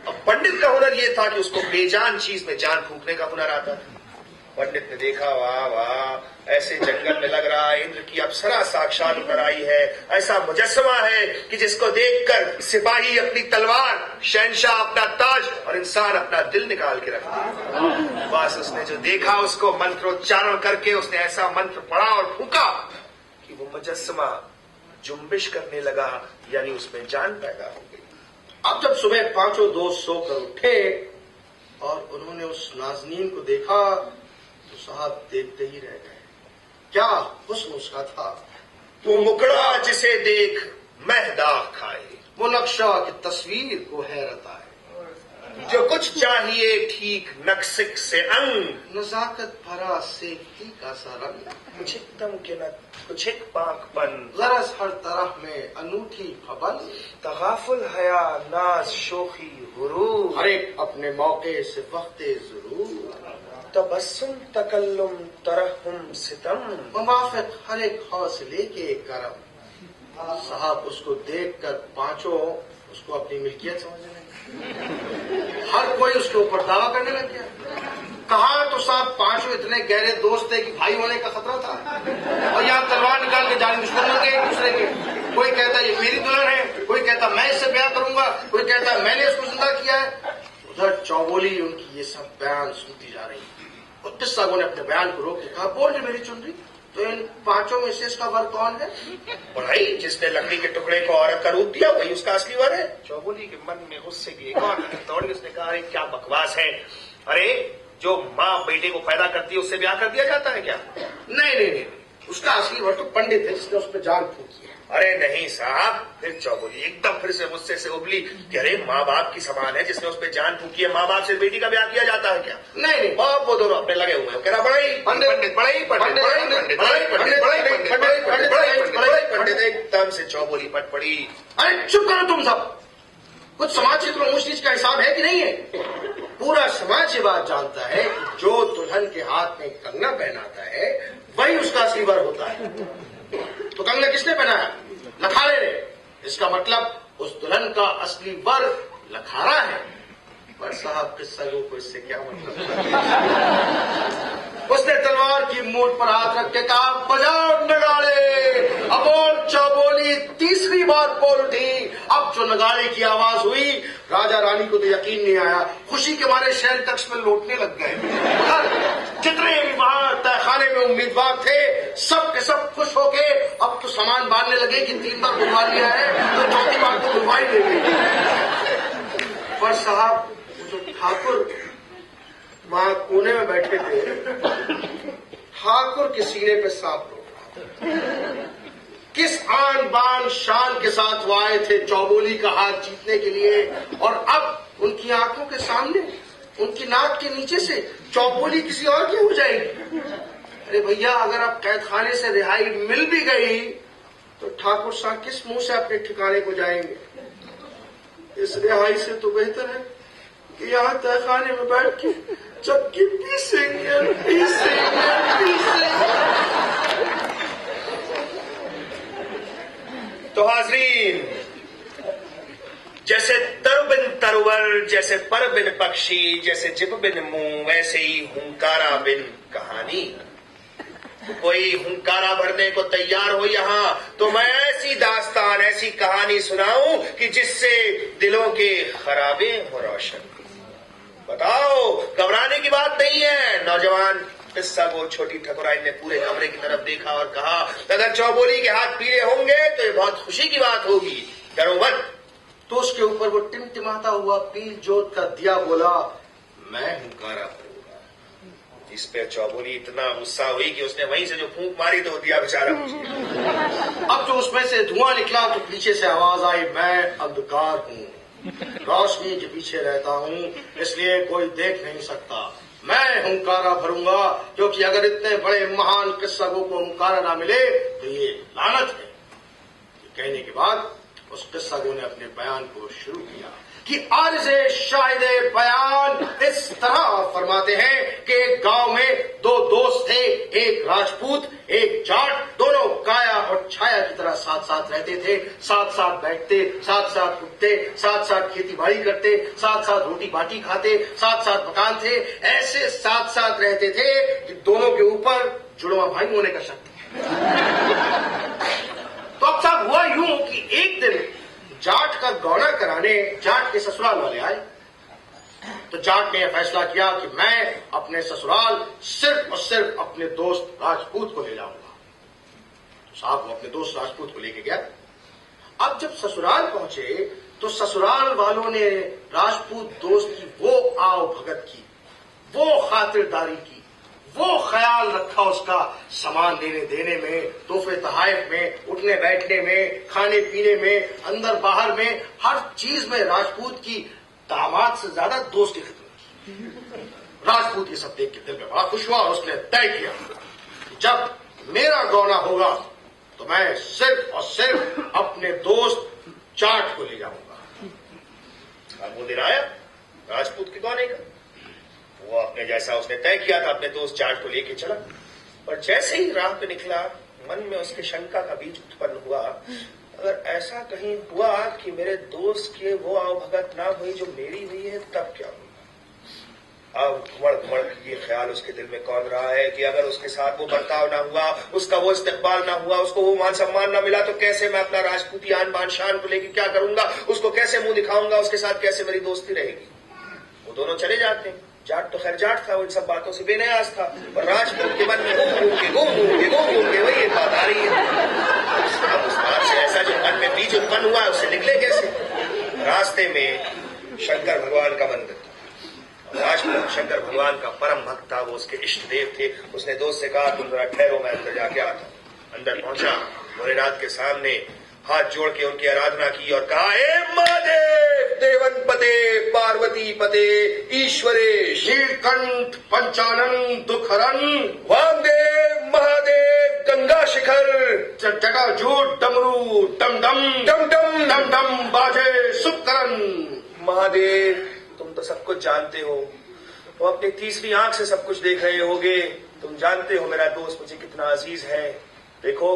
अब पंडित का हुनर यह था कि उसको बेजान चीज में जान फूंकने का हुनर आता था। पंडित ने देखा, वाह वाह, ऐसे जंगल में लग रहा है इंद्र की अप्सरा साक्षात उतर आई है, ऐसा मुजस्समा है कि जिसको देखकर सिपाही अपनी तलवार, शहंशाह अपना ताज और इंसान अपना दिल निकाल के रखता है। बस उसने जो देखा उसको मंत्रोच्चारण करके उसने ऐसा मंत्र पढ़ा और फूंका कि वो मुजस्समा जुम्बिश करने लगा, यानी उसमें जान पैदा हो गई। अब जब सुबह पांचों दोस्त सोकर उठे और उन्होंने उस नाज़नीन को देखा तो साहब देखते ही रह गए। क्या हुस्न उसका था। वो मुकड़ा जिसे देख महदाग खाए, वो नक्शा की तस्वीर को हैरत आए, जो कुछ चाहिए ठीक नक्सिक से अंग, नजाकत भरा सेफ्टी का सा रंग, कुछ एकदम के न कुछ एक पाकपन, गरज हर तरह में अनूठी फबल, तगाफुल हया नाज शोखी गुरूर, हर एक अपने मौके से वक्ते जरूर, तबस्सुम तकल्लुम तरहुम सितम, मुवाफिक हर एक हौसले के करम। साहब उसको देखकर पांचों उसको अपनी मिल्कियत समझने लगे। हर कोई उसके ऊपर दावा करने लग गया। कहा तो साहब पांचों इतने गहरे दोस्त थे कि भाई होने का खतरा था, और यहाँ तलवार निकाल के जाने दुश्मन लगे एक दूसरे के। कोई कहता ये मेरी दुल्हन है, कोई कहता मैं इससे ब्याह करूंगा, कोई कहता मैंने इसको जिंदा किया है। उधर चौबोली उनकी ये सब बयान सुनती जा रही। उत्तिस साहब ने अपने बयान को रोक के कहा, बोल रही मेरी चुनरी, तो इन पांचों में से इसका वर कौन है? भाई जिसने लकड़ी के टुकड़े को औरत का रूप दिया वही उसका असली वर है। चौबोली के मन में गुस्से की एक और दौड़ी। उसने कहा, अरे क्या बकवास है, अरे जो माँ बेटे को पैदा करती है उससे ब्याह कर दिया जाता है क्या? नहीं नहीं नहीं, उसका असली वर तो पंडित है जिसने उस पर जान फूकी है। अरे नहीं साहब। फिर चौबोली एकदम फिर से गुस्से से उबली कि अरे माँ बाप की समान है, जिसने उस पर जान फूकी है, माँ बाप से बेटी का ब्याह किया जाता है क्या? नहीं नहीं, बाप वो दोनों अपने लगे हुए हैं। कह रहा बड़ाई पंडित पंडित बड़ाई पंडित बड़ाई पंडित बड़ाई पंडित बड़ाई पंडित बड़ाई पंडित बड़ाई पंडित पंडित। एकदम से चौबोली पट पड़ी। अरे चुप करो तुम सब, कुछ समाज क्षेत्र में ऊंच नीच का हिसाब है कि नहीं है? पूरा समाज ये बात जानता है कि जो दुल्हन के हाथ में कंगना पहनाता है वही उसका असली वर होता है। तो कंगना किसने पहना है? लखारे ने। इसका मतलब उस दुल्हन का असली वर लखारा है। पर साहब किस सगों को इससे क्या मतलब? उसने तलवार की मूठ पर हाथ रख के कहा, बजाओ नगाड़े। अब और चौबोली तीसरी बार बोल उठी। अब जो नगाड़े की आवाज हुई, राजा रानी को तो यकीन नहीं आया। खुशी के मारे शहर तख्त में लौटने लग गए। जितने भी वहां तहखाने में उम्मीदवार थे सब के सब खुश होके अब तो सामान बांधने लगे कि 3 बार बुलवा लिया है तो 4थी बार तो बुलवा ही देंगे। पर साहब जो ठाकुर वहां कोने में बैठे थे, ठाकुर के सीने पे सांप रोक रहा। किस आन बान शान के साथ वो आए थे चौबोली का हाथ जीतने के लिए, और अब उनकी आंखों के सामने, उनकी नाक के नीचे से चौबोली किसी और की हो जाएगी। अरे भैया, अगर आप कैद खाने से रिहाई मिल भी गई तो ठाकुर साहब किस मुंह से अपने ठिकाने को जाएंगे? इस रिहाई से तो बेहतर है कि यहाँ तहखाने में बैठ के चक्की पीसेंगे पीसेंगे पीसेंगे। तो हाजरीन, जैसे तर बिन तरवर, जैसे पर बिन पक्षी, जैसे जिब बिन मुंह, वैसे ही हुंकारा बिन कहानी। कोई हुंकारा भरने को तैयार हो यहाँ तो मैं ऐसी दास्तान, ऐसी कहानी सुनाऊं कि जिससे दिलों के खराबे हो रोशन। बताओ, घबराने की बात नहीं है। नौजवान किस्सा को छोटी ठकुराइन ने पूरे कमरे की तरफ देखा और कहा, अगर चौबोली के हाथ पीले होंगे तो ये बहुत खुशी की बात होगी, डरो मत। तो उसके ऊपर वो टिमटिमाता हुआ पील जोत का दिया बोला, मैं हुंकारा भरूंगा। इस पे चौबोली इतना गुस्सा हुई कि उसने वहीं से जो फूंक मारी तो दिया बेचारा बुझ गया। अब जो उसमें से धुआं निकला तो पीछे से आवाज आई, मैं अंधकार हूँ, रोशनी के पीछे रहता हूँ, इसलिए कोई देख नहीं सकता। मैं हुंकारा भरूंगा, क्योंकि अगर इतने बड़े महान किस्सगों को हुंकारा ना मिले तो ये लानत है। कहने के बाद उस किस्सगो ने अपने बयान को शुरू किया कि आरिज़े शाहिदे बयान इस तरह फरमाते हैं कि एक गांव में 2 दोस्त थे, एक राजपूत एक जाट, दोनों काया और और छाया की तरह साथ साथ रहते थे, साथ साथ बैठते, साथ साथ उठते, साथ साथ खेती बाड़ी करते, साथ साथ रोटी बाटी खाते, साथ साथ मकान थे, ऐसे साथ साथ रहते थे कि दोनों के ऊपर जुड़वा भाई होने का शक था। तो अब साहब हुआ यूं कि एक दिन जाट का गौना कराने जाट के ससुराल वाले आए। तो जाट ने यह फैसला किया कि मैं अपने ससुराल सिर्फ और सिर्फ अपने दोस्त राजपूत को ले जाऊंगा। तो साहब वो अपने दोस्त राजपूत को लेके गया। अब जब ससुराल पहुंचे तो ससुराल वालों ने राजपूत दोस्त की वो आओ भगत की, वो खातिरदारी की, वो ख्याल रखा उसका सामान लेने देने में, तोहफे तहाइफ में, उठने बैठने में, खाने पीने में, अंदर बाहर में, हर चीज में राजपूत की दामाद से ज्यादा दोस्त की खिदमत की। राजपूत ये सब देख के दिल में बड़ा खुश हुआ और उसने तय किया कि जब मेरा गौना होगा तो मैं सिर्फ और सिर्फ अपने दोस्त जाट को ले जाऊंगा। अब वो दिन आया राजपूत के गौने का। वो अपने जैसा उसने तय किया था अपने दोस्त जाट को लेके चला, और जैसे ही राह पे निकला मन में उसके शंका का बीज उत्पन्न हुआ, अगर ऐसा कहीं हुआ कि मेरे दोस्त के वो आवभगत ना हुई जो मेरी हुई है, तब क्या होगा? अब घुमड़ ये ख्याल उसके दिल में कौन रहा है कि अगर उसके साथ वो बर्ताव ना हुआ, उसका वो इस्तेकबाल ना हुआ, उसको वो मान सम्मान ना मिला, तो कैसे मैं अपना राजपूती आन बान शान को लेकर क्या करूंगा, उसको कैसे मुंह दिखाऊंगा, उसके साथ कैसे मेरी दोस्ती रहेगी। वो दोनों चले जाते हैं। जाट तो खैर जाट था, वो इन सब बातों से बेनियाज था, और राजपूत के मन में घूम के वही बात आ रही है। अब उस बात से ऐसा जो मन में बीज उत्पन्न हुआ उससे निकले कैसे? रास्ते में शंकर भगवान का मंदिर था। राजपूत शंकर भगवान का परम भक्त था, वो उसके इष्ट देव थे। उसने दोस्त से कहा तुम जरा ठहरो, मैं अंदर जाके आता हूं। अंदर पहुंचा, भोलेनाथ के सामने हाथ जोड़ के उनकी आराधना की और कहा, हे महादेव, देवन पते, पार्वती पते, ईश्वरेश, नीलकंठ, पंचानन, दुखहरण, वामदेव, महादेव, गंगा शिखर, जटाजूट, डमरू, डम डम डम डम डम डम बाजे, सुकरण। महादेव, तुम तो सब कुछ जानते हो, तुम अपनी तीसरी आंख से सब कुछ देख रहे होगे। तुम जानते हो मेरा दोस्त मुझे कितना अजीज है। देखो,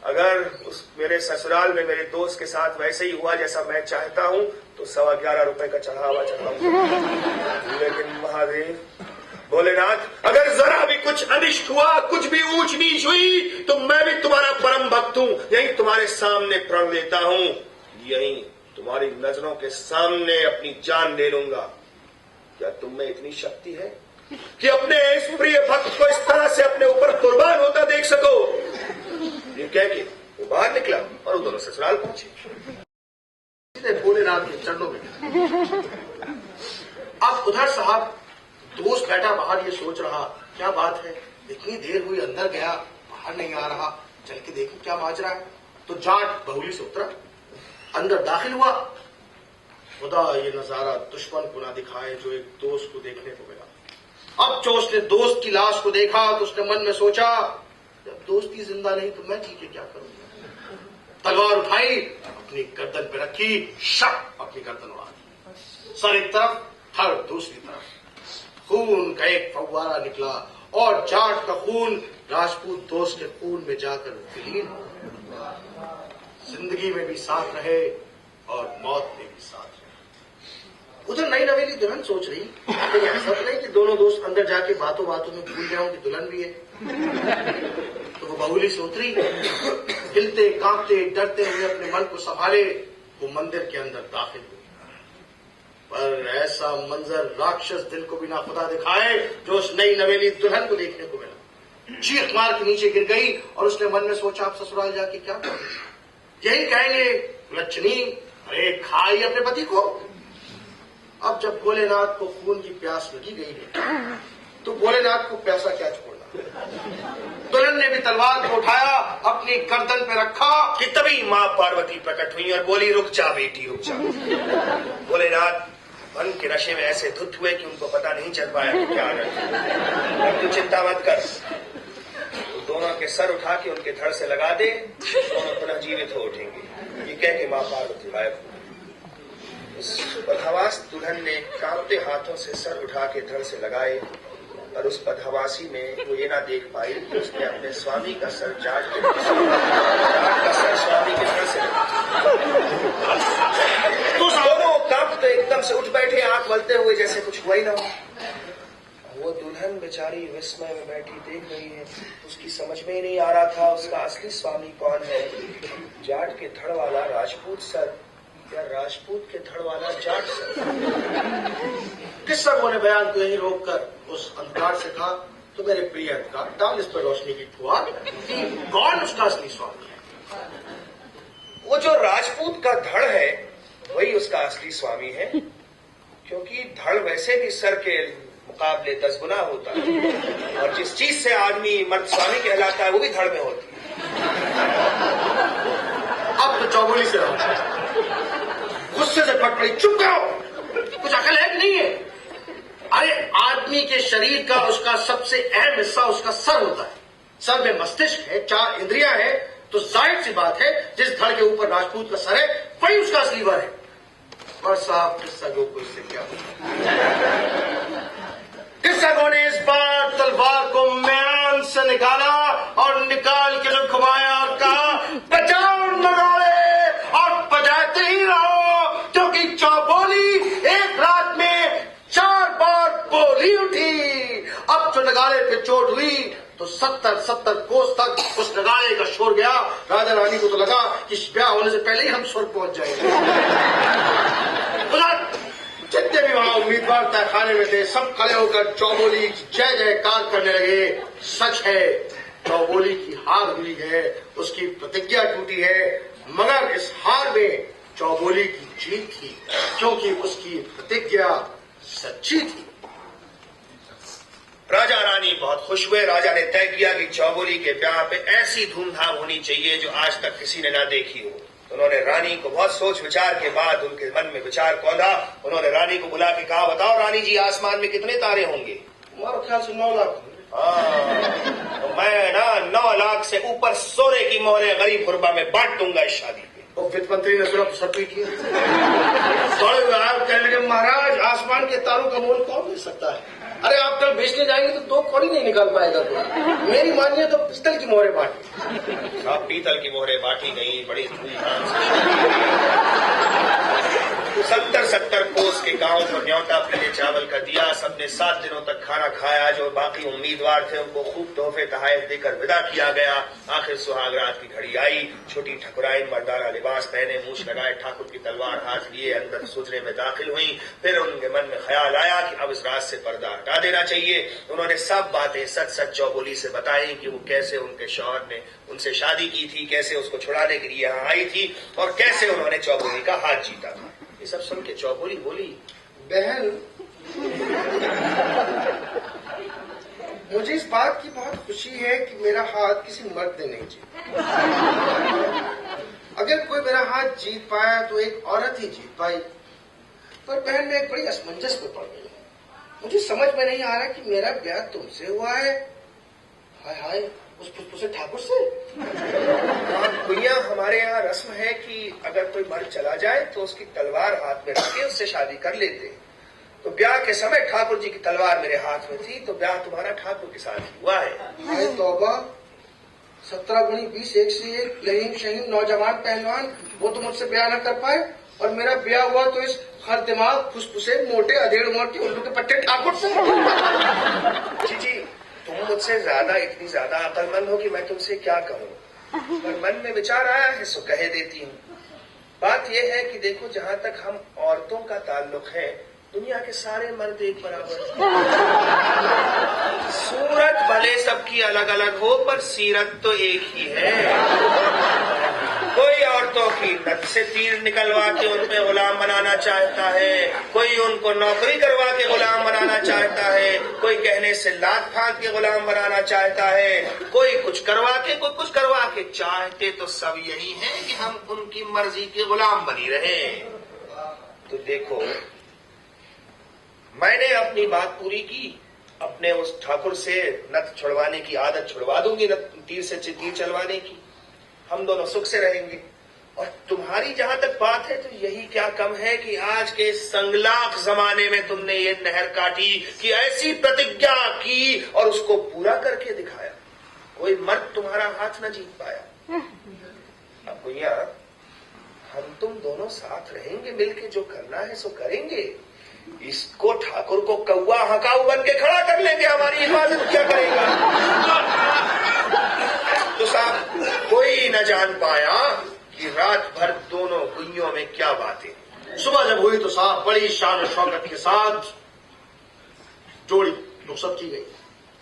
अगर उस मेरे ससुराल में मेरे दोस्त के साथ वैसे ही हुआ जैसा मैं चाहता हूं, तो 11.25 रुपए का चढ़ावा चढ़ाऊंगा। लेकिन महादेव, भोलेनाथ, अगर जरा भी कुछ अनिष्ट हुआ, कुछ भी ऊंच नीच हुई, तो मैं भी तुम्हारा परम भक्त हूं, यही तुम्हारे सामने प्रण लेता हूं, यही तुम्हारी नजरों के सामने अपनी जान ले लूंगा। क्या तुम में इतनी शक्ति है कि अपने इस प्रिय भक्त को इस तरह से अपने ऊपर कुर्बान होता देख सको? ये कह के वो बाहर निकला और वो दोनों ससुराल पहुंचे। भोलेनाथ के चरणों में। अब उधर साहब दोस्त बैठा बाहर ये सोच रहा, क्या बात है, इतनी देर हुई, अंदर गया, बाहर नहीं आ रहा, चल के देखूं क्या माजरा है। तो जाट बहुली से उतरा, अंदर दाखिल हुआ। खुदा ये नजारा दुश्मन को ना दिखाए जो एक दोस्त को देखने को मिला। अब जो उसने दोस्त की लाश को देखा तो उसने मन में सोचा, जब दोस्त ही जिंदा नहीं तो मैं जी के क्या करूंगा। तलवार उठाई, अपनी गर्दन पे रखी, शक अपनी गर्दन उड़ा दी। सर एक तरफ, थर दूसरी तरफ। खून का एक फव्वारा निकला और जाट का खून राजपूत दोस्त के खून में जाकर विलीन हो गया। जिंदगी में भी साथ रहे और मौत में भी साथ रहे। उधर नई नवेली दुल्हन सोच रही, कहीं ऐसा तो नहीं कि दोनों दोस्त अंदर जाके बातों बातों में भूल जाऊं कि दुल्हन भी है। तो वो बहुली से उतरी, हिलते कांपते डरते हुए अपने मन को संभाले वो मंदिर के अंदर दाखिल हुई। पर ऐसा मंजर राक्षस दिल को बिना खुदा दिखाए जो उस नई नवेली दुल्हन को देखने को मिला। चीख मार के नीचे गिर गई और उसने मन में सोचा, आप ससुराल जाके क्या करेंगे? यही कहेंगे, लक्ष्मी, अरे खाई अपने पति को। अब जब भोलेनाथ को खून की प्यास लगी गई है तो भोलेनाथ को प्यासा क्या छोड़ना। दुल्हन ने भी तलवार को उठाया, अपनी गर्दन पे रखा कि तभी मां पार्वती प्रकट हुई और बोली, रुक जा बेटी, रुक जा। भोलेनाथ मन के नशे में ऐसे धुत हुए कि उनको पता नहीं चल पाया कि क्या आनंद। तू चिंता मत कर, दोनों के सर उठा के उनके धड़ से लगा दे, दोनों पुनः जीवित हो उठेंगे। ये कह के मां पार्वती गायब हो। उस बदहवास दुल्हन ने कांपते हाथों से सर उठा के धड़ से लगाए और उस बदहवासी में वो ये ना देख पाई कि उसने अपने स्वामी का सर जाट के चलते हुए जैसे कुछ हुआ ही ना हो। वो दुल्हन बेचारी विस्मय में बैठी देख रही है, उसकी समझ में ही नहीं आ रहा था उसका असली स्वामी कौन है, जाट के धड़ वाला राजपूत सर या राजपूत के धड़ वाला जाट सर। किस्सा ने बयान को यही रोककर उस अंधकार से कहा, तो मेरे प्रिय अंधकार, डाल इस पर रोशनी की फुहार कि कौन उसका असली स्वामी है। वो जो राजपूत का धड़ है वही उसका असली स्वामी है, क्योंकि धड़ वैसे भी सर के मुकाबले 10 गुना होता है, और जिस चीज से आदमी मर्द स्वामी कहलाता है वो भी धड़ में होती है। अब तो चौबोली से रहो, गुस्से से फट पड़ी, चुप करो, कुछ अकल है कि नहीं है? अरे आदमी के शरीर का उसका सबसे अहम हिस्सा उसका सर होता है। सर में मस्तिष्क है, 4 इंद्रियां हैं, तो जाहिर सी बात है जिस धड़ के ऊपर राजपूत का सर है वही उसका असली वर है। और साहब किस्सा को इससे क्या किस्सा ने इस बार तलवार को म्यान से निकाला और निकाल के जो घुमाया और कहा, बचाओ नगाड़े और बजाते ही रहो, क्योंकि चौबोली एक रात में 4 बार बोली उठी। अब जो नगाड़े पे चोट हुई तो 70 कोस तक उस नगाड़े का शोर गया। राजा रानी को तो लगा कि ब्याह होने से पहले ही हम स्वर्ग पहुंच जाएंगे। जितने भी वहां उम्मीदवार तहखाने में थे सब खड़े होकर चौबोली की जय जयकार करने लगे। सच है, चौबोली की हार हुई है, उसकी प्रतिज्ञा टूटी है, मगर इस हार में चौबोली की जीत थी, क्योंकि उसकी प्रतिज्ञा सच्ची थी। राजा रानी बहुत खुश हुए। राजा ने तय किया कि चौबोली के ब्याह पे ऐसी धूमधाम होनी चाहिए जो आज तक किसी ने ना देखी हो। उन्होंने रानी को बहुत सोच विचार के बाद उनके मन में विचार कौंधा। उन्होंने रानी को बुला के कहा, बताओ रानी जी, आसमान में कितने तारे होंगे? हमारे ख्याल से 9 लाख। तो मैं ना 9 लाख से ऊपर सोने की मोहरें गरीब गुरबा में बांट दूंगा इस शादी पे। तो वित्त मंत्री ने सुना तो सर पीट लिया। कहने लगे, महाराज आसमान के तारों का मोल कौन दे सकता है? अरे आप कल बेचने जाएंगे तो 2 कौड़ी नहीं निकाल पाएगा कोई। मेरी मानिए तो पिस्तल की मोहरें बांटी। अब पीतल की मोहरें बांटी गई बड़ी धूमधाम से। 70 कोस के गांव को न्योता पीले चावल का दिया। सबने 7 दिनों तक खाना खाया। जो बाकी उम्मीदवार थे उनको खूब तोहफे तहाइफ देकर विदा किया गया। आखिर सुहागरात की घड़ी आई। छोटी ठकुराइन मर्दाना लिबास पहने, मूछ लगाए, ठाकुर की तलवार हाथ लिए अंदर सुजरे में दाखिल हुई। फिर उनके मन में ख्याल आया कि अब इस रात से पर्दा हटा देना चाहिए। उन्होंने सब बातें सच सच चौबोली से बताई कि वो कैसे उनके शौहर ने उनसे शादी की थी, कैसे उसको छुड़ाने के लिए यहाँ आई थी और कैसे उन्होंने चौबोली का हाथ जीता था। ये सब सुन के चौबोली बोली, बहन मुझे इस बात की बहुत खुशी है कि मेरा हाथ किसी मर्द ने नहीं जीता। अगर कोई मेरा हाथ जीत पाया तो एक औरत ही जीत पाई। पर बहन मैं एक बड़ी असमंजस में पड़ गई। मुझे समझ में नहीं आ रहा कि मेरा ब्याह तुमसे हुआ है, हाय हाय उस फुसफुसे ठाकुर से। भैया, हमारे यहाँ रस्म है कि अगर कोई मर्द चला जाए तो उसकी तलवार हाथ में रख के उससे शादी कर लेते हैं। तो ब्याह के समय ठाकुर जी की तलवार मेरे हाथ में थी, तो ब्याह तुम्हारा ठाकुर के साथ हुआ है। हाय तौबा, 17 गुणी 20 एक से एक लहीम शहीम नौजवान पहलवान, वो तो मुझसे ब्याह न कर पाए और मेरा ब्याह हुआ तो इस हर दिमाग फुसफुसे मोटे अधेड़ उमर के उल्लू के पट्टे ठाकुर से। जी, तुम मुझसे इतनी ज्यादा अक्लमंद हो कि मैं तुमसे क्या कहूँ, पर मन में विचार आया है सो कह देती हूँ। बात यह है कि देखो, जहाँ तक हम औरतों का ताल्लुक है, दुनिया के सारे मर्द एक बराबर हैं। सूरत भले सबकी अलग अलग हो पर सीरत तो एक ही है। कोई औरतों की नथ से तीर निकलवा के उनमें गुलाम बनाना चाहता है, कोई उनको नौकरी करवा के गुलाम बनाना चाहता है, कोई कहने से लात फांक के गुलाम बनाना चाहता है, कोई कुछ करवा के, कोई कुछ करवा के। चाहते तो सब यही है कि हम उनकी मर्जी के गुलाम बनी रहे। तो देखो, मैंने अपनी बात पूरी की। अपने उस ठाकुर से नथ छुड़वाने की आदत छुड़वा दूंगी, तीर से तीर चलवाने की। हम दोनों सुख से रहेंगे। और तुम्हारी जहां तक बात है तो यही क्या कम है कि आज के संगलाख जमाने में तुमने ये नहर काटी कि ऐसी प्रतिज्ञा की और उसको पूरा करके दिखाया। कोई मर्द तुम्हारा हाथ न जीत पाया। अब भैया, हम तुम दोनों साथ रहेंगे, मिलके जो करना है सो करेंगे, इसको ठाकुर को कौवा हकाऊ बन के खड़ा कर लेंगे, हमारी हिफाजत क्या करेगा? तो साहब कोई न जान पाया कि रात भर दोनों गुइयों में क्या बातें। सुबह जब हुई तो साहब बड़ी शान और शौकत के साथ जोड़ी रुखसत की गई।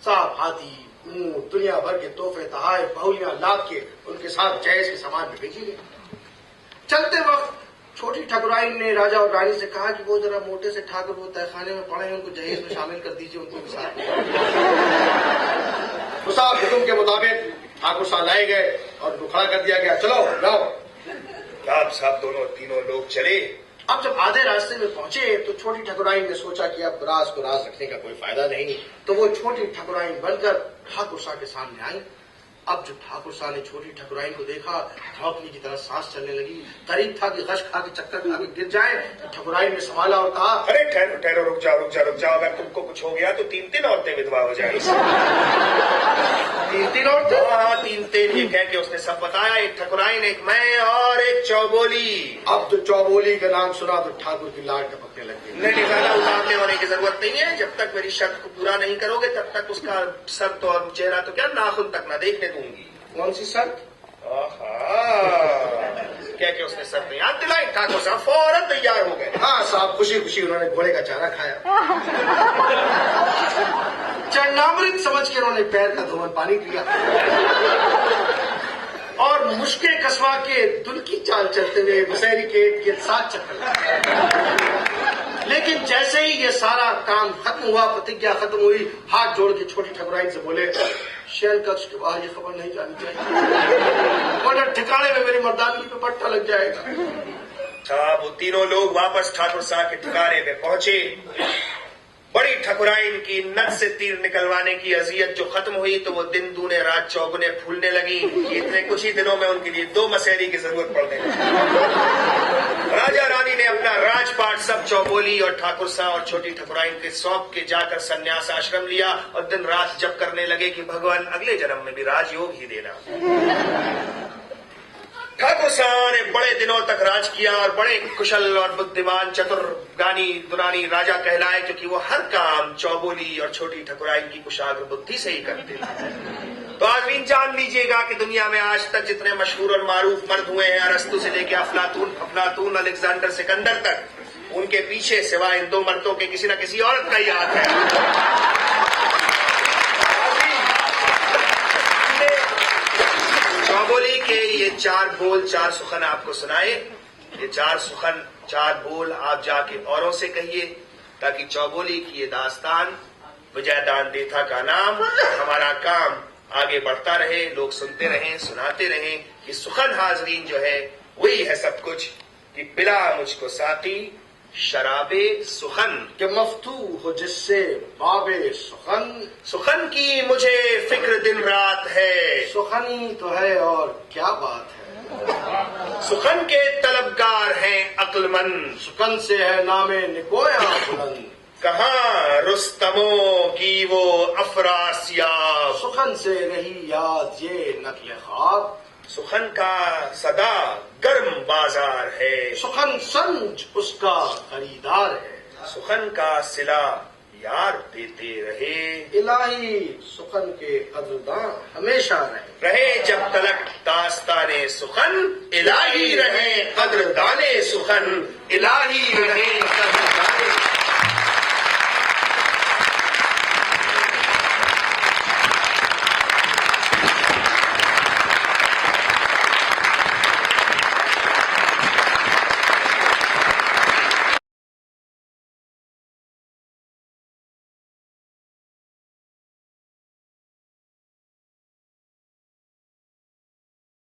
साहब हाथी, ऊंट, दुनिया भर के तोहफे, तहाइफ, बहुलियां लाद के उनके साथ जहेज के सामान में भेजी गई। चलते वक्त छोटी ठकुराइन ने राजा और रानी से कहा कि वो जरा मोटे से ठाकुर वो तहखाने में पड़े हैं, उनको जहेज में शामिल कर दीजिए, उनको भी साथ। तो साहब हुक्म के मुताबिक ठाकुर साहब लाए गए और उनको खड़ा कर दिया गया। चलो जाओ। साहब दोनों तीनों लोग चले। अब जब आधे रास्ते में पहुंचे तो छोटी ठकुराइन ने सोचा कि अब राज को राज रखने का कोई फायदा नहीं, तो वो छोटी ठकुराइन बनकर ठाकुर साहब के सामने आई। अब जब ठाकुर साहब ने छोटी ठकुराइन को देखा, धौंकनी की तरह सांस चलने लगी। करीब था कि गश खा के चक्कर खा के गिर जाए, तो ठकुराइन ने संभाला और कहा, अरे ठहरो ठहरो, रुक जाओ रुक जाओ रुक जाओ, अगर तुमको कुछ हो गया तो 3 औरतें विधवा हो जाएंगी। 3 औरतें? हाँ 3 ये कह के उसने सब बताया, एक ठकुराइन, एक मैं और एक चौबोली। अब जो चौबोली का नाम सुना तो ठाकुर की लाड टपकने लगी। नहीं ज्यादा उतावले होने की जरूरत नहीं है, जब तक मेरी शर्त को पूरा नहीं करोगे तब तक उसका सर तो और चेहरा तो क्या नाखून तक न देखने दूंगी। कौन सी शर्त? क्या क्या उसने शर्त याद दिलाई, ठाकुर साहब फौरन तैयार हो गए। हाँ साहब खुशी खुशी उन्होंने घोड़े का चारा खाया। चरणामृत समझ के उन्होंने पैर का धोवन पानी पिया और मुश्के कसवा के दुल की चाल चलते हुए मसहरी के साथ चक्कर लगाया। लेकिन जैसे ही ये सारा काम खत्म हुआ, प्रतिज्ञा खत्म हुई, हाथ जोड़ के छोटी ठकुराइन से बोले, शयन कक्ष के बाहर ये खबर नहीं जानी चाहिए, वरना ठिकाने में मेरी मर्दानगी पे पट्टा लग जाएगा। साहब वो तीनों लोग वापस ठाकुर साहब के ठिकाने पे पहुंचे। बड़ी ठकुराइन की नस से तीर निकलवाने की अजियत जो खत्म हुई तो वो दिन दूने रात चौगुने फूलने लगी कि इतने कुछ ही दिनों में उनके लिए 2 मसहरी की जरूरत पड़ने लगी। राजा रानी ने अपना राजपाट सब चौबोली और ठाकुर साहब और छोटी ठकुराइन के सौंप के जाकर संन्यास आश्रम लिया और दिन रात जप करने लगे कि भगवान अगले जन्म में भी राजयोग ही देना। ठाकुर साहब ने बड़े दिनों तक राज किया और बड़े कुशल और बुद्धिमान चतुर गानी दुरानी राजा कहलाए, क्योंकि वो हर काम चौबोली और छोटी ठकुराइन की कुशाग्र बुद्धि से ही करते थे। तो आदमी जान लीजिएगा कि दुनिया में आज तक जितने मशहूर और मारूफ मर्द हुए हैं, अरस्तु से लेकर अफलातून अलेक्जेंडर सिकंदर तक, उनके पीछे सिवाय इन 2 मर्दों के किसी न किसी औरत का ही हाथ है। चौबोली के ये 4 बोल 4 सुखन आपको सुनाए। ये 4 सुखन 4 बोल आप जाके औरों से कहिए, ताकि चौबोली की ये दास्तान विजयदान देथा का नाम, हमारा काम आगे बढ़ता रहे, लोग सुनते रहें, सुनाते रहें कि सुखन हाजरीन जो है वही है सब कुछ, कि पिला मुझको साथी शराबे सुखन, कि मफ्तू हो जिससे बाबे सुखन, सुखन की मुझे फिक्र दिन रात है, सुखनी तो है और क्या बात है। सुखन के तलबगार हैं अक्लमंद, सुखन से है नामे निकोया बुलंद, कहाँ रुस्तमों की वो अफरासियाब, सुखन से रही याद ये नकल ख्वाब, सुखन का सदा गर्म बाजार है, सुखन संज उसका खरीदार है, सुखन का सिला यार देते रहे, इलाही सुखन के कदरदान हमेशा रहे जब तलक दास्ताने सुखन, इलाही रहे कद्रदाने सुखन, इलाही रहे कद्र